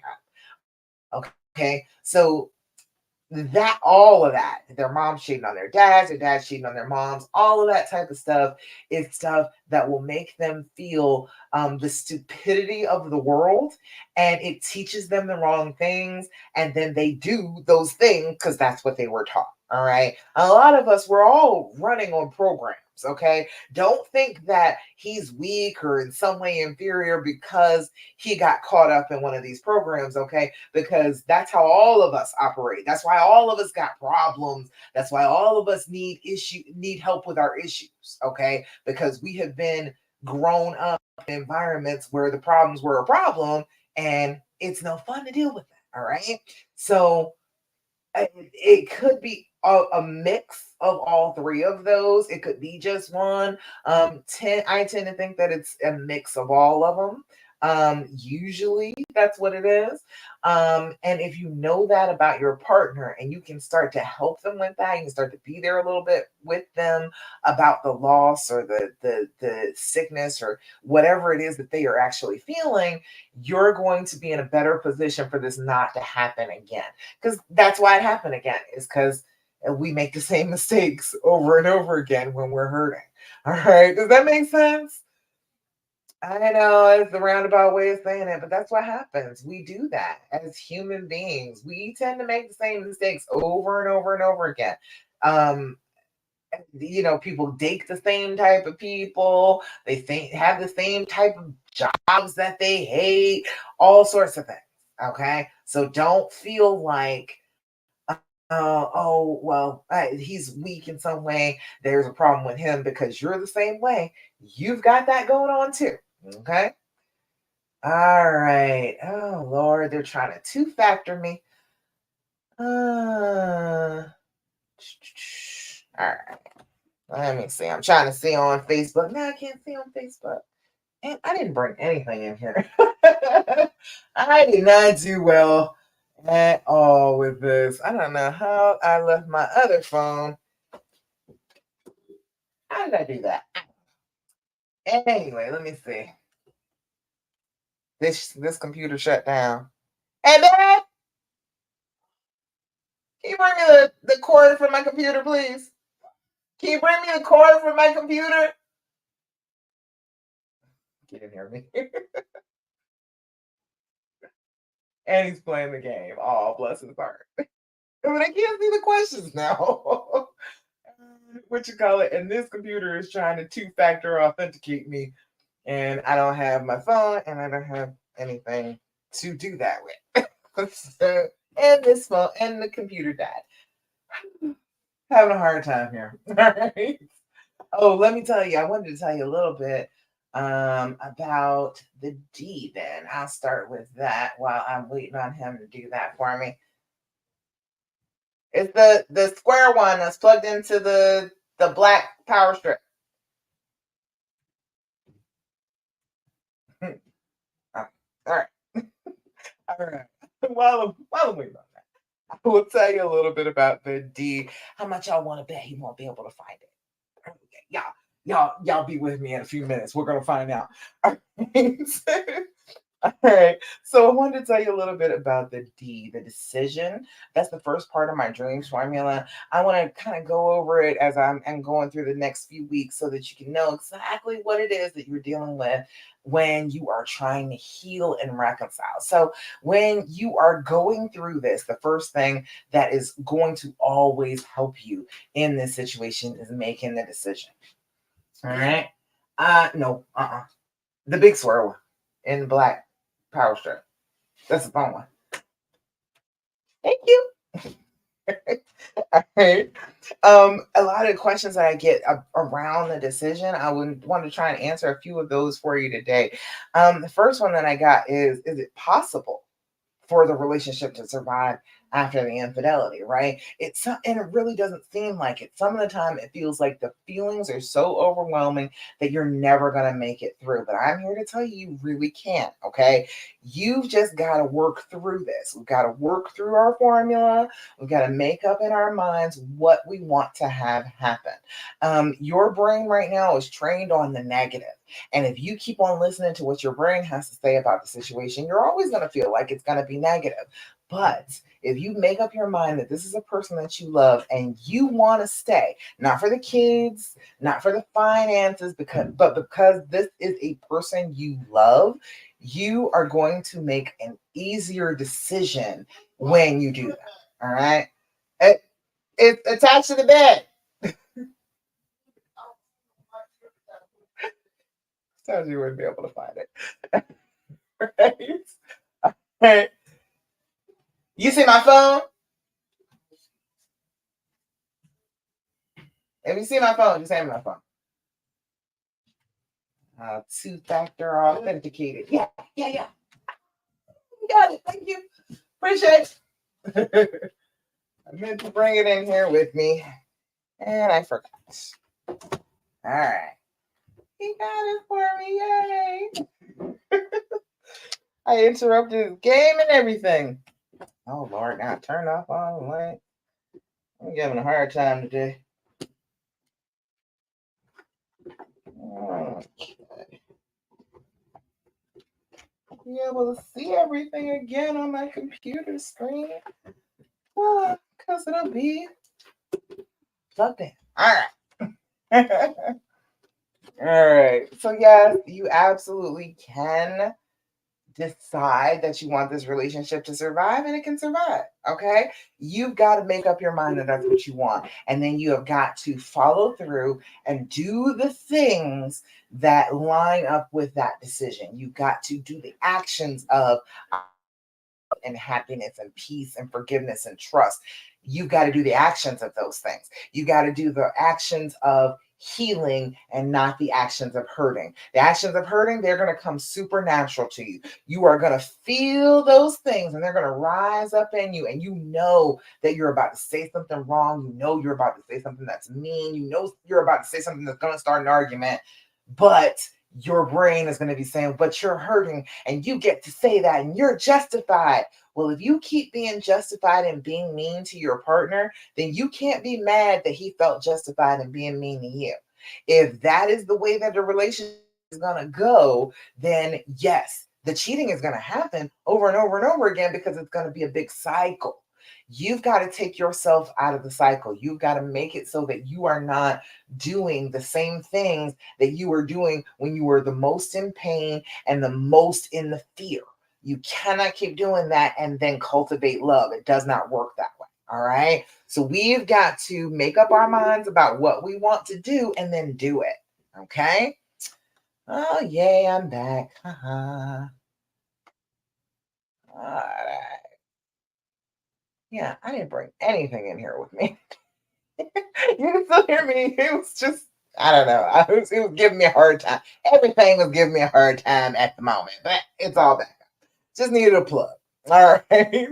have. Okay, so that all of that, their moms cheating on their dads cheating on their moms, all of that type of stuff is stuff that will make them feel the stupidity of the world, and it teaches them the wrong things, and then they do those things because that's what they were taught. All right, a lot of us, we're all running on programs. Okay, don't think that he's weak or in some way inferior because he got caught up in one of these programs. Okay, because that's how all of us operate. That's why all of us got problems. That's why all of us need help with our issues, okay? Because we have been grown up in environments where the problems were a problem and it's no fun to deal with that, all right? So it could be a mix of all three of those. It could be just one. I tend to think that it's a mix of all of them. Usually that's what it is. And if you know that about your partner and you can start to help them with that, you can start to be there a little bit with them about the loss or the sickness or whatever it is that they are actually feeling, you're going to be in a better position for this not to happen again. Because that's why it happened again, is because we make the same mistakes over and over again when we're hurting. All right. Does that make sense? I know it's the roundabout way of saying it, but that's what happens. We do that as human beings. We tend to make the same mistakes over and over and over again. Um, people date the same type of people. They think have the same type of jobs that they hate, all sorts of things. Okay, so don't feel like oh, well, he's weak in some way. There's a problem with him because you're the same way. You've got that going on too. Okay. All right. Oh, Lord, they're trying to two factor me. All right. Let me see. I'm trying to see on Facebook. No, I can't see on Facebook. And I didn't bring anything in here. I did not do well at all with this. I don't know how I left my other phone. How did I do that? Anyway, let me see. This computer shut down. Hey, Dad, can you bring me the cord from my computer, please? Can you bring me the cord from my computer? He didn't hear me. And he's playing the game. Oh, bless his heart. But I can't see the questions now. What you call it? And this computer is trying to two-factor authenticate me, and I don't have my phone, and I don't have anything to do that with. So, and this phone and the computer died. Having a hard time here. All right. Oh, let me tell you, I wanted to tell you a little bit about the D then. I'll start with that while I'm waiting on him to do that for me. It's the square one that's plugged into the black power strip. All right. All right. While I'm waiting on that, I will tell you a little bit about the D. How much y'all want to bet he won't be able to find it? Okay, y'all be with me in a few minutes. We're gonna find out. All right. All right. So I wanted to tell you a little bit about the D, the decision. That's the first part of my dreams formula. I want to kind of go over it as I'm going through the next few weeks so that you can know exactly what it is that you're dealing with when you are trying to heal and reconcile. So when you are going through this, the first thing that is going to always help you in this situation is making the decision. All right. No, the big square one in black power strip. That's the phone one. Thank you. All right. A lot of questions that I get around the decision, I would want to try and answer a few of those for you today. The first one that I got is it possible for the relationship to survive after the infidelity, right? And it really doesn't seem like it. Some of the time it feels like the feelings are so overwhelming that you're never going to make it through. But I'm here to tell you, you really can't, okay? You've just got to work through this. We've got to work through our formula. We've got to make up in our minds what we want to have happen. Your brain right now is trained on the negative. And if you keep on listening to what your brain has to say about the situation, you're always going to feel like it's going to be negative. But if you make up your mind that this is a person that you love and you want to stay, not for the kids, not for the finances, because this is a person you love, you are going to make an easier decision when you do that. All right. It, it's attached to the bed. So you wouldn't be able to find it. Right? Right. You see my phone? If you see my phone, just hand me my phone. Two-factor authenticated. Yeah, yeah, yeah. You got it. Thank you. Appreciate it. I meant to bring it in here with me, and I forgot. All right. He got it for me. Yay. I interrupted his game and everything. Oh, Lord. Now turn off all the light. I'm having a hard time today. Okay. Be able to see everything again on my computer screen. Because it'll be plugged in. All right. All right. So, yes, you absolutely can decide that you want this relationship to survive and it can survive. Okay. You've got to make up your mind that that's what you want. And then you have got to follow through and do the things that line up with that decision. You've got to do the actions of and happiness and peace and forgiveness and trust. You've got to do the actions of those things. You got to do the actions of healing and not the actions of hurting. The actions of hurting, they're going to come supernatural to you. You are going to feel those things and they're going to rise up in you. And you know that you're about to say something wrong. You know you're about to say something that's mean. You know you're about to say something that's going to start an argument. But your brain is going to be saying, but you're hurting and you get to say that and you're justified. Well, if you keep being justified and being mean to your partner, then you can't be mad that he felt justified in being mean to you. If that is the way that the relationship is going to go, then yes, the cheating is going to happen over and over and over again because it's going to be a big cycle. You've got to take yourself out of the cycle. You've got to make it so that you are not doing the same things that you were doing when you were the most in pain and the most in the fear. You cannot keep doing that and then cultivate love. It does not work that way. All right. So we've got to make up our minds about what we want to do and then do it. Okay. Oh, yay, I'm back. All right. Yeah, I didn't bring anything in here with me. You can still hear me. It was just, I don't know. It was giving me a hard time. Everything was giving me a hard time at the moment, but it's all back up. Just needed a plug. All right.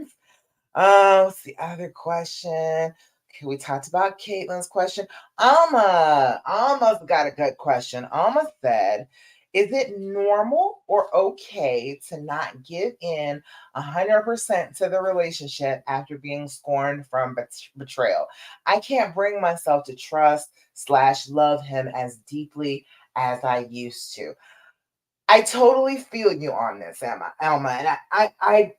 What's the other question? Okay, we talked about Caitlin's question. Alma's got a good question. Alma said, is it normal or okay to not give in 100% to the relationship after being scorned from betrayal? I can't bring myself to trust slash love him as deeply as I used to. I totally feel you on this, Alma, and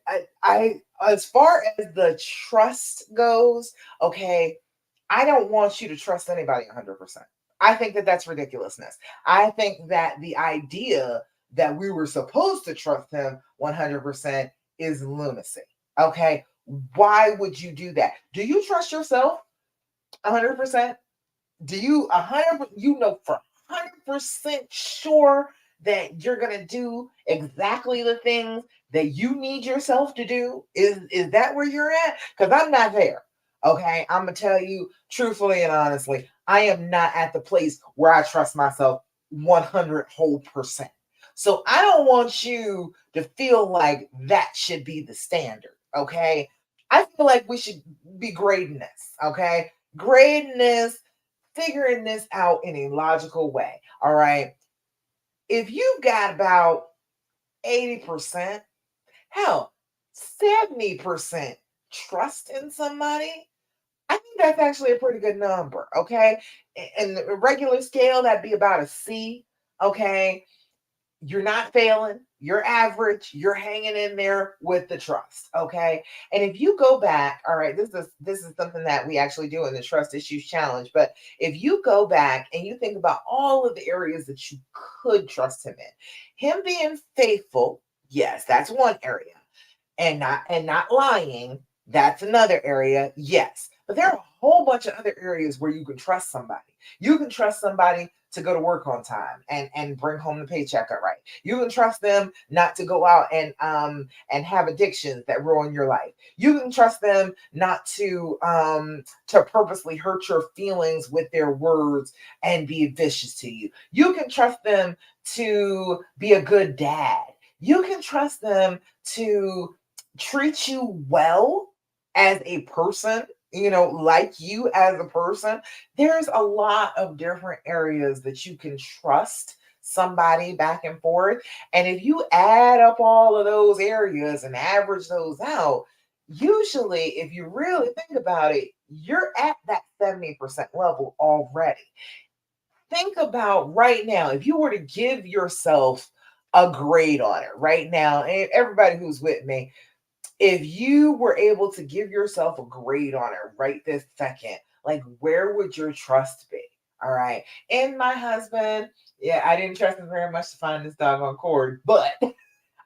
as far as the trust goes, okay, I don't want you to trust anybody 100%. I think that that's ridiculousness. I think that the idea that we were supposed to trust him 100% is lunacy. Okay, why would you do that? Do you trust yourself 100%? Do you 100? You know for 100% sure that you're gonna do exactly the things that you need yourself to do? Is that where you're at? Because I'm not there. Okay, I'm gonna tell you truthfully and honestly, I am not at the place where I trust myself 100 whole percent. So I don't want you to feel like that should be the standard. Okay, I feel like we should be grading this, okay? Grading this, figuring this out in a logical way. All right. If you've got about 80%, hell, 70% trust in somebody, I think that's actually a pretty good number, okay? In the regular scale, that'd be about a C, okay? You're not failing, you're average, you're hanging in there with the trust, okay? And if you go back, all right, this is something that we actually do in the trust issues challenge, but if you go back and you think about all of the areas that you could trust him being faithful, yes, that's one area, and not lying, that's another area, yes, but there are a whole bunch of other areas where you can trust somebody. You can trust somebody to go to work on time and bring home the paycheck all right. You can trust them not to go out and have addictions that ruin your life. You can trust them not to purposely hurt your feelings with their words and be vicious to you. You can trust them to be a good dad. You can trust them to treat you well as a person, like you as a person. There's a lot of different areas that you can trust somebody back and forth. And if you add up all of those areas and average those out, usually, if you really think about it, you're at that 70% level already. Think about right now, if you were to give yourself a grade on it right now, and everybody who's with me, if you were able to give yourself a grade on it right this second, like where would your trust be? All right. And my husband, yeah, I didn't trust him very much to find this doggone cord, but I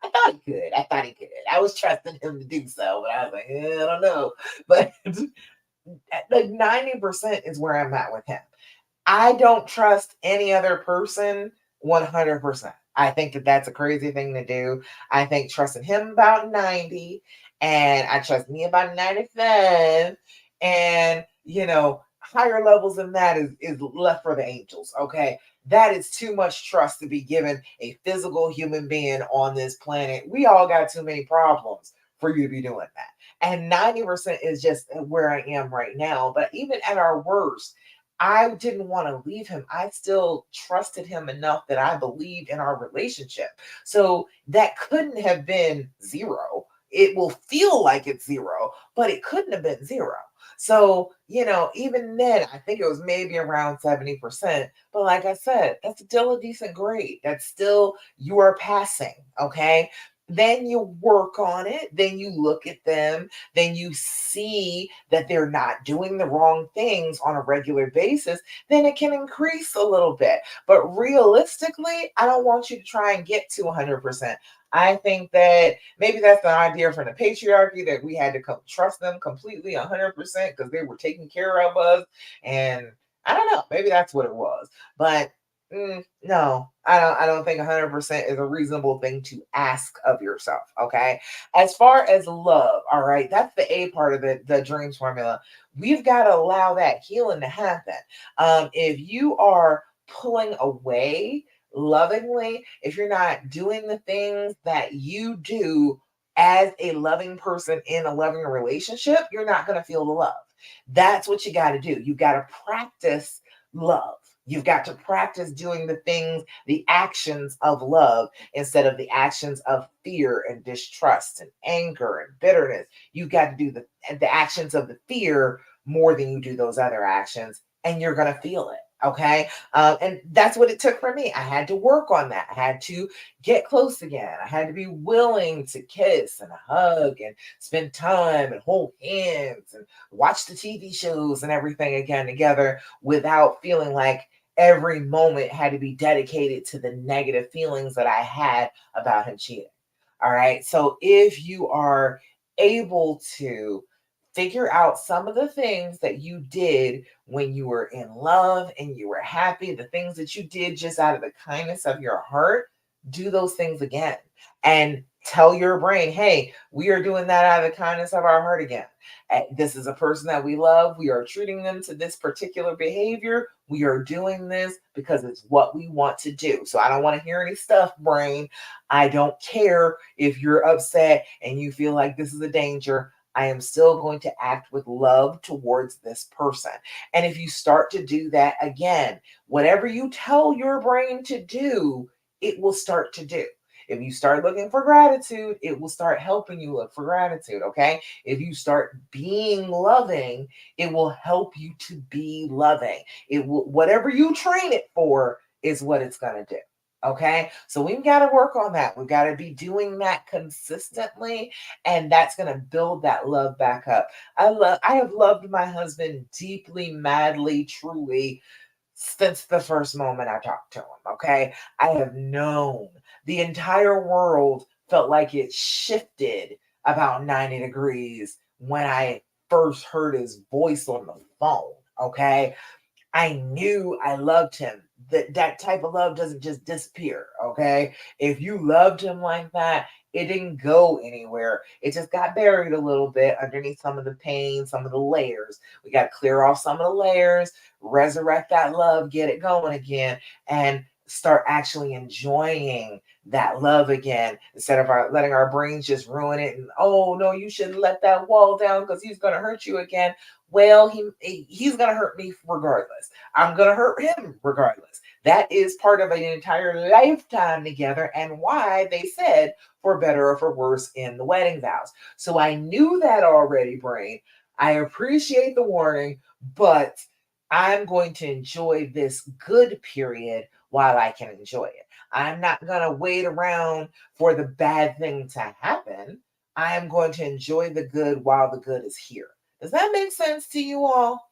thought he could. I thought he could. I was trusting him to do so, but I was like, I don't know. But like 90% is where I'm at with him. I don't trust any other person 100%. I think that that's a crazy thing to do. I think trusting him about 90, and I trust me about 95, and higher levels than that is left for the angels, okay? That is too much trust to be given a physical human being on this planet. We all got too many problems for you to be doing that. And 90% is just where I am right now. But even at our worst, I didn't want to leave him. I still trusted him enough that I believed in our relationship. So that couldn't have been zero. It will feel like it's zero, but it couldn't have been zero. So, even then, I think it was maybe around 70%. But like I said, that's still a decent grade. That's still, you are passing. Okay. Then you work on it. Then you look at them. Then you see that they're not doing the wrong things on a regular basis. Then it can increase a little bit. But realistically, I don't want you to try and get to 100%. I think that maybe that's the idea from the patriarchy, that we had to trust them completely 100% because they were taking care of us. And I don't know, maybe that's what it was. But no, I don't think 100% is a reasonable thing to ask of yourself. Okay. As far as love, all right, that's the A part of the dreams formula. We've got to allow that healing to happen. If you are pulling away lovingly, if you're not doing the things that you do as a loving person in a loving relationship, you're not going to feel the love. That's what you got to do. You got to practice love. You've got to practice doing the things, the actions of love, instead of the actions of fear and distrust and anger and bitterness. You've got to do the actions of the fear more than you do those other actions, and you're going to feel it. Okay. And that's what it took for me. I had to work on that. I had to get close again. I had to be willing to kiss and hug and spend time and hold hands and watch the TV shows and everything again together without feeling like every moment had to be dedicated to the negative feelings that I had about him cheating. All right. So if you are able to figure out some of the things that you did when you were in love and you were happy, the things that you did just out of the kindness of your heart, do those things again and tell your brain, hey, we are doing that out of the kindness of our heart again. This is a person that we love. We are treating them to this particular behavior. We are doing this because it's what we want to do. So I don't want to hear any stuff, brain. I don't care if you're upset and you feel like this is a danger. I am still going to act with love towards this person. And if you start to do that again, whatever you tell your brain to do, it will start to do. If you start looking for gratitude, it will start helping you look for gratitude. Okay. If you start being loving, it will help you to be loving. It will, whatever you train it for, is what it's going to do. Okay. So we've got to work on that. We've got to be doing that consistently. And that's going to build that love back up. I have loved my husband deeply, madly, truly since the first moment I talked to him. Okay. I have known the entire world felt like it shifted about 90 degrees when I first heard his voice on the phone. Okay. I knew I loved him. That type of love doesn't just disappear, okay? If you loved him like that, it didn't go anywhere. It just got buried a little bit underneath some of the pain, some of the layers. We got to clear off some of the layers, resurrect that love, get it going again, and start actually enjoying that love again instead of letting our brains just ruin it. And oh no, you shouldn't let that wall down because he's going to hurt you again. Well, he's going to hurt me regardless. I'm going to hurt him regardless. That is part of an entire lifetime together, and why they said for better or for worse in the wedding vows. So I knew that already, brain. I appreciate the warning, but I'm going to enjoy this good period while I can enjoy it. I'm not going to wait around for the bad thing to happen. I am going to enjoy the good while the good is here. Does that make sense to you all?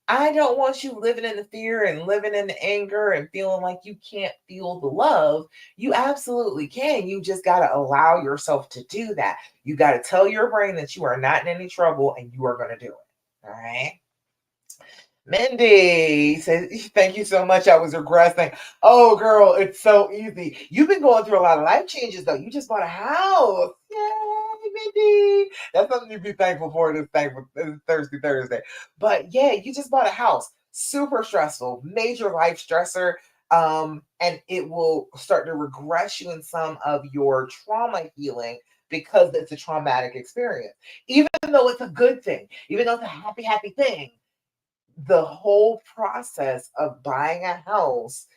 I don't want you living in the fear and living in the anger and feeling like you can't feel the love. You absolutely can. You just got to allow yourself to do that. You got to tell your brain that you are not in any trouble and you are going to do it. All right. Mindy says, thank you so much. I was regressing. Oh, girl, it's so easy. You've been going through a lot of life changes, though. You just bought a house. Yay, Mindy. That's something to be thankful for this Thursday, Thursday. But yeah, you just bought a house. Super stressful, major life stressor. And it will start to regress you in some of your trauma healing because it's a traumatic experience. Even though it's a good thing, even though it's a happy, happy thing, the whole process of buying a house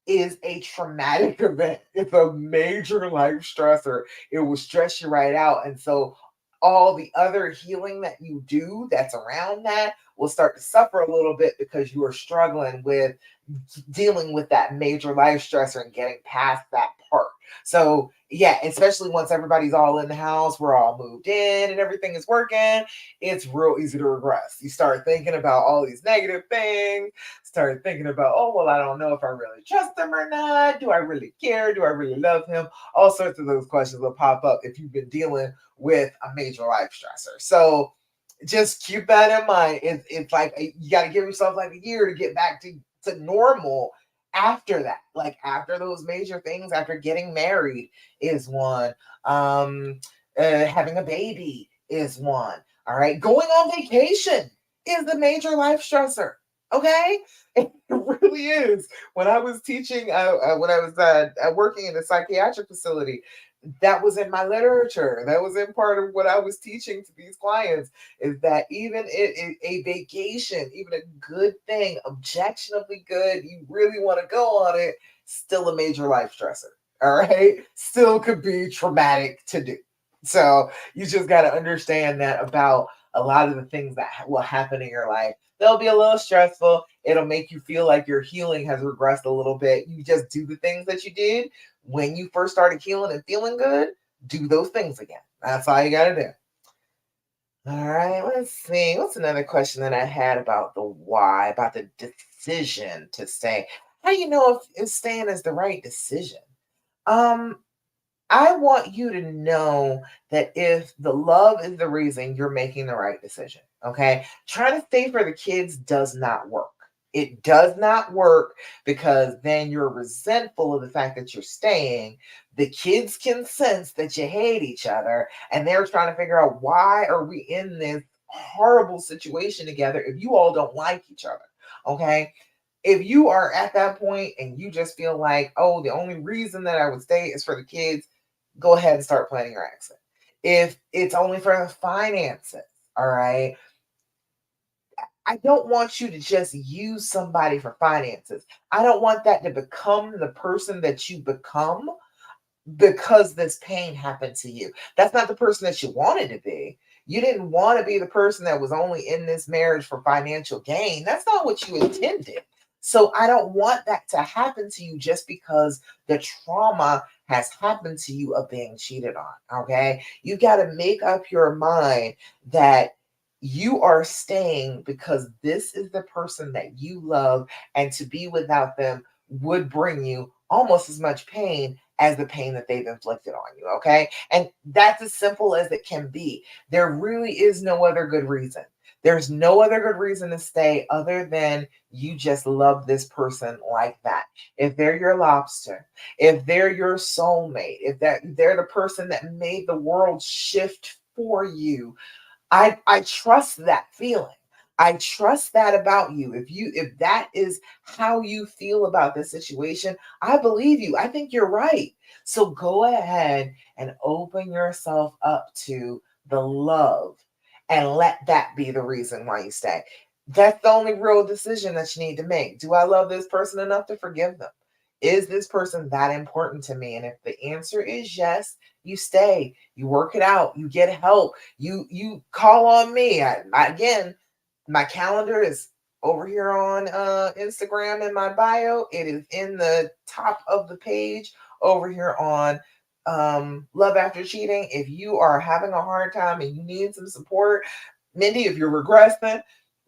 is a traumatic event. It's a major life stressor. It will stress you right out. And so all the other healing that you do that's around that will start to suffer a little bit because you are struggling with dealing with that major life stressor and getting past that part. So, yeah, especially once everybody's all in the house, we're all moved in and everything is working, it's real easy to regress. You start thinking about all these negative things, start thinking about, oh, well, I don't know if I really trust him or not. Do I really care? Do I really love him? All sorts of those questions will pop up if you've been dealing with a major life stressor. So, just keep that in mind. It's like you got to give yourself like a year to get back to normal after that. Like after those major things, after getting married is one. Having a baby is one. All right. Going on vacation is the major life stressor. Okay. It really is. When I was teaching, when I was working in a psychiatric facility, that was in my literature. That was in part of what I was teaching to these clients is that even a vacation, even a good thing, objectionably good, you really want to go on it, still a major life stressor. All right. Still could be traumatic to do. So you just got to understand that about a lot of the things that will happen in your life. They'll be a little stressful. It'll make you feel like your healing has regressed a little bit. You just do the things that you did when you first started healing and feeling good. Do those things again. That's all you got to do. All right, let's see. What's another question that I had about the why, about the decision to stay? How do you know if staying is the right decision? Um, I want you to know that if the love is the reason, you're making the right decision. Okay. Trying to stay for the kids does not work. It does not work because then you're resentful of the fact that you're staying. The kids can sense that you hate each other and they're trying to figure out why are we in this horrible situation together if you all don't like each other. Okay. If you are at that point and you just feel like, oh, the only reason that I would stay is for the kids, go ahead and start planning your exit. If it's only for the finances, All right. I don't want you to just use somebody for finances. I don't want that to become the person that you become because this pain happened to you. That's not the person that you wanted to be. You didn't want to be the person that was only in this marriage for financial gain. That's not what you intended. So I don't want that to happen to you just because the trauma has happened to you of being cheated on. Okay. You got to make up your mind that you are staying because this is the person that you love, and to be without them would bring you almost as much pain as the pain that they've inflicted on you. Okay. And that's as simple as it can be. There really is no other good reason. There's no other good reason to stay other than you just love this person like that. If they're your lobster, if they're your soulmate, if they're the person that made the world shift for you, I trust that feeling. I trust that about you. If that is how you feel about this situation, I believe you. I think you're right. So go ahead and open yourself up to the love and let that be the reason why you stay. That's the only real decision that you need to make. Do I love this person enough to forgive them? Is this person that important to me? And if the answer is yes, you stay, you work it out, you get help, you call on me. Again, my calendar is over here on Instagram in my bio. It is in the top of the page over here on Love After Cheating. If you are having a hard time and you need some support, Mindy, if you're regressing,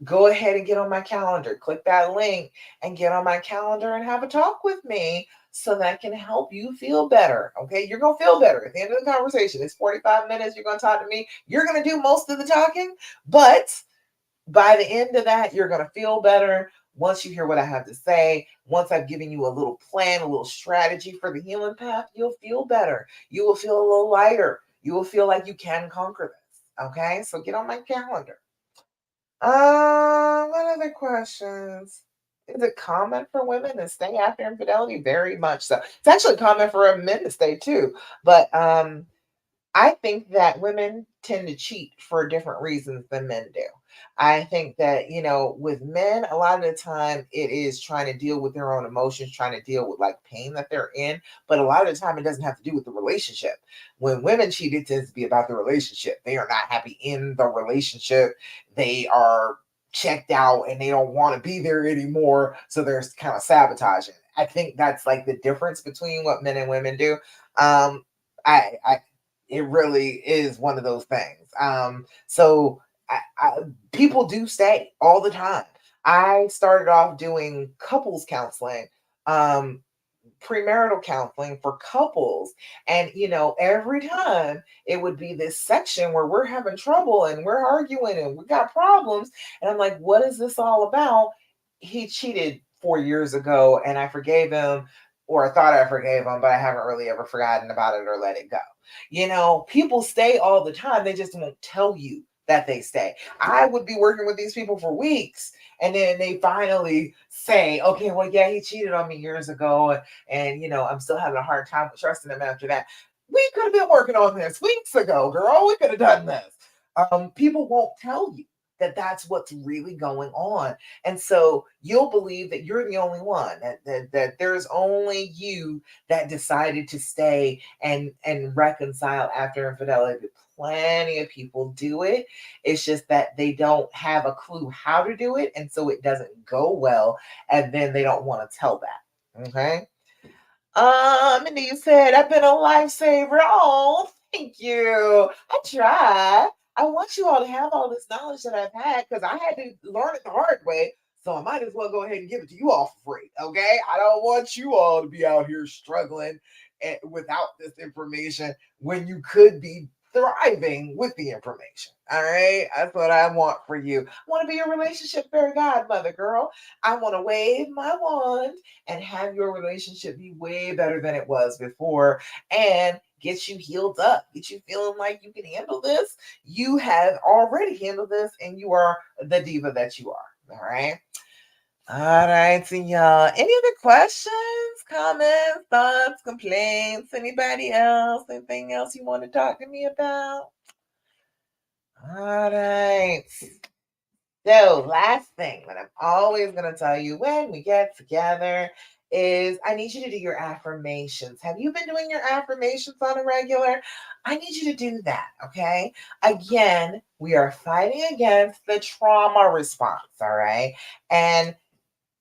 go ahead and get on my calendar. Click that link and get on my calendar and have a talk with me so that I can help you feel better. Okay, you're gonna feel better at the end of the conversation. It's 45 minutes. You're gonna talk to me. You're gonna do most of the talking, but by the end of that, you're going to feel better once you hear what I have to say. Once I've given you a little plan, a little strategy for the healing path, you'll feel better. You will feel a little lighter. You will feel like you can conquer this. Okay, so get on my calendar. What other questions? Is it common for women to stay after infidelity? Very much so. It's actually common for men to stay too. But I think that women tend to cheat for different reasons than men do. I think that, with men, a lot of the time it is trying to deal with their own emotions, trying to deal with like pain that they're in. But a lot of the time it doesn't have to do with the relationship. When women cheat, it tends to be about the relationship. They are not happy in the relationship. They are checked out and they don't want to be there anymore. So they're kind of sabotaging. I think that's like the difference between what men and women do. I it really is one of those things. So people do stay all the time. I started off doing couples counseling, um, premarital counseling for couples. And, every time it would be this section where we're having trouble and we're arguing and we got problems. And I'm like, what is this all about? He cheated 4 years ago and I forgave him, or I thought I forgave him, but I haven't really ever forgotten about it or let it go. People stay all the time. They just won't tell you that they stay. I would be working with these people for weeks and then they finally say, okay, well, yeah, he cheated on me years ago. And I'm still having a hard time with trusting him after that. We could have been working on this weeks ago, girl. We could have done this. People won't tell you that that's what's really going on. And so you'll believe that you're the only one, that there's only you that decided to stay and reconcile after infidelity. Plenty of people do it. It's just that they don't have a clue how to do it. And so it doesn't go well. And then they don't want to tell that. Okay. And you said, I've been a lifesaver. Oh, thank you. I try. I want you all to have all this knowledge that I've had because I had to learn it the hard way. So I might as well go ahead and give it to you all for free. Okay. I don't want you all to be out here struggling without this information when you could be thriving with the information. All right. That's what I want for you. I want to be your relationship fairy godmother, girl. I want to wave my wand and have your relationship be way better than it was before and get you healed up, get you feeling like you can handle this. You have already handled this and you are the diva that you are. All right. All right, so y'all. Any other questions, comments, thoughts, complaints? Anybody else? Anything else you want to talk to me about? All right. So, last thing that I'm always going to tell you when we get together is I need you to do your affirmations. Have you been doing your affirmations on a regular? I need you to do that, okay? Again, we are fighting against the trauma response, all right? And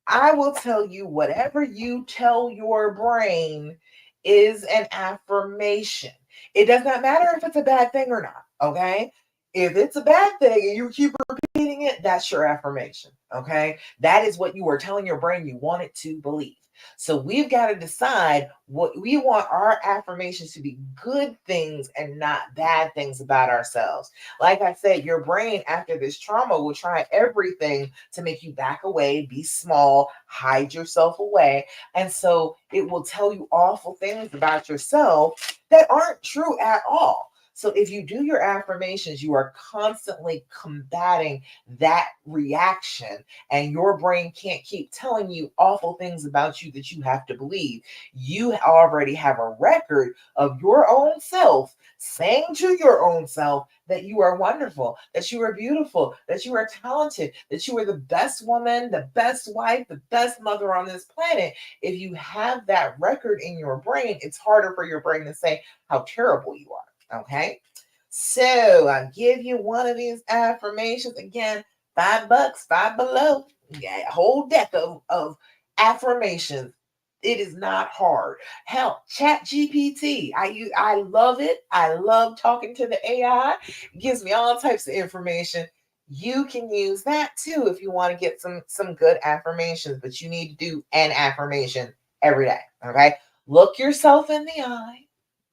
I will tell you whatever you tell your brain is an affirmation. It does not matter if it's a bad thing or not, okay? If it's a bad thing and you keep repeating it, that's your affirmation, okay? That is what you are telling your brain you want it to believe. So we've got to decide what we want our affirmations to be good things and not bad things about ourselves. Like I said, your brain after this trauma will try everything to make you back away, be small, hide yourself away. And so it will tell you awful things about yourself that aren't true at all. So if you do your affirmations, you are constantly combating that reaction, and your brain can't keep telling you awful things about you that you have to believe. You already have a record of your own self saying to your own self that you are wonderful, that you are beautiful, that you are talented, that you are the best woman, the best wife, the best mother on this planet. If you have that record in your brain, it's harder for your brain to say how terrible you are. Okay. So I'll give you one of these affirmations again. $5, Five Below. Yeah, a whole deck of affirmations. It is not hard. Hell, Chat GPT. I love it. I love talking to the AI. It gives me all types of information. You can use that too if you want to get some good affirmations, but you need to do an affirmation every day. Okay. Look yourself in the eye.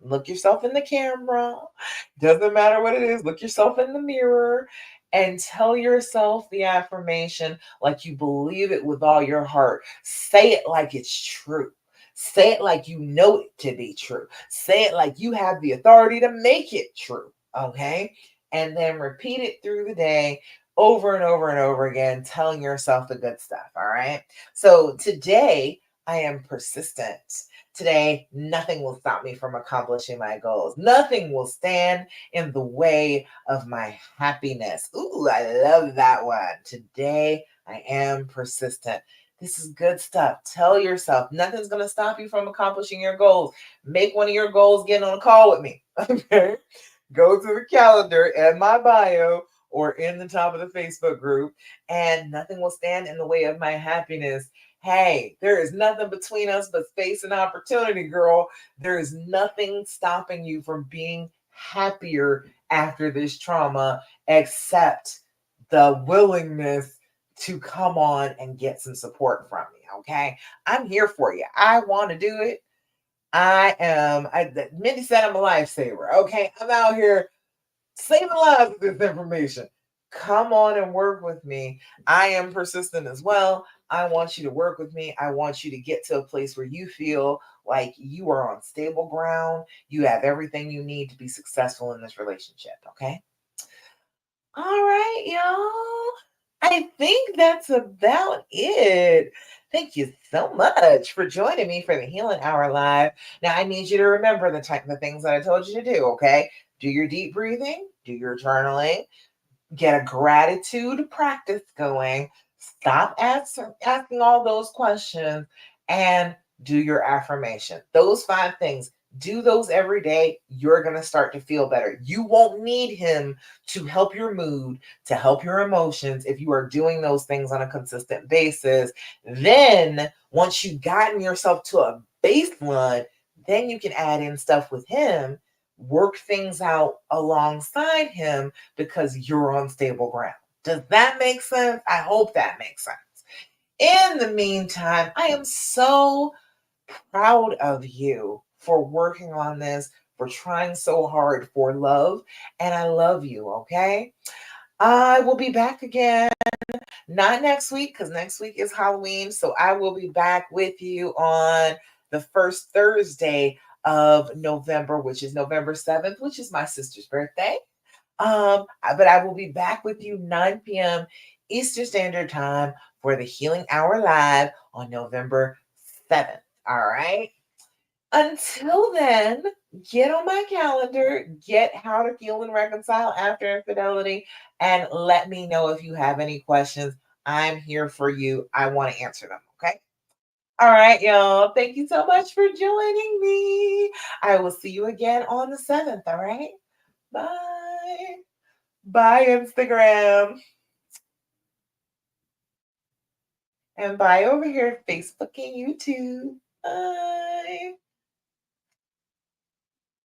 Look yourself in the camera. Doesn't matter what it is. Look yourself in the mirror and tell yourself the affirmation like you believe it with all your heart. Say it like it's true. Say it like you know it to be true. Say it like you have the authority to make it true. Okay. And then repeat it through the day over and over and over again, telling yourself the good stuff. All right. So today, I am persistent. Today, nothing will stop me from accomplishing my goals. Nothing will stand in the way of my happiness. Ooh, I love that one. Today, I am persistent. This is good stuff. Tell yourself nothing's going to stop you from accomplishing your goals. Make one of your goals, get on a call with me. Okay. Go to the calendar and my bio or in the top of the Facebook group, and nothing will stand in the way of my happiness. Hey, there is nothing between us but space and opportunity, girl. There is nothing stopping you from being happier after this trauma except the willingness to come on and get some support from me. Okay. I'm here for you. I want to do it. Mindy said I'm a lifesaver. Okay. I'm out here saving lives with this information. Come on and work with me. I am persistent as well. I want you to work with me. I want you to get to a place where you feel like you are on stable ground. You have everything you need to be successful in this relationship. Okay. All right, y'all. I think that's about it. Thank you so much for joining me for the Healing Hour Live. Now, I need you to remember the things that I told you to do, okay? Do your deep breathing, do your journaling, get a gratitude practice going, stop asking all those questions, and do your affirmation. Those 5 things, do those every day. You're going to start to feel better. You won't need him to help your mood, to help your emotions if you are doing those things on a consistent basis. Then, once you've gotten yourself to a baseline, then you can add in stuff with him, work things out alongside him because you're on stable ground. Does that make sense? I hope that makes sense. In the meantime, I am so proud of you for working on this, for trying so hard for love, and I love you, okay? I will be back again, not next week, because next week is Halloween. So I will be back with you on the first Thursday of November, which is November 7th, which is my sister's birthday. But I will be back with you 9 p.m. Eastern Standard Time for the Healing Hour Live on November 7th. All right. Until then, get on my calendar, get how to heal and reconcile after infidelity, and let me know if you have any questions. I'm here for you. I want to answer them. Okay. All right, y'all. Thank you so much for joining me. I will see you again on the 7th. All right. Bye. Bye, Instagram. And bye over here, Facebook and YouTube. Bye.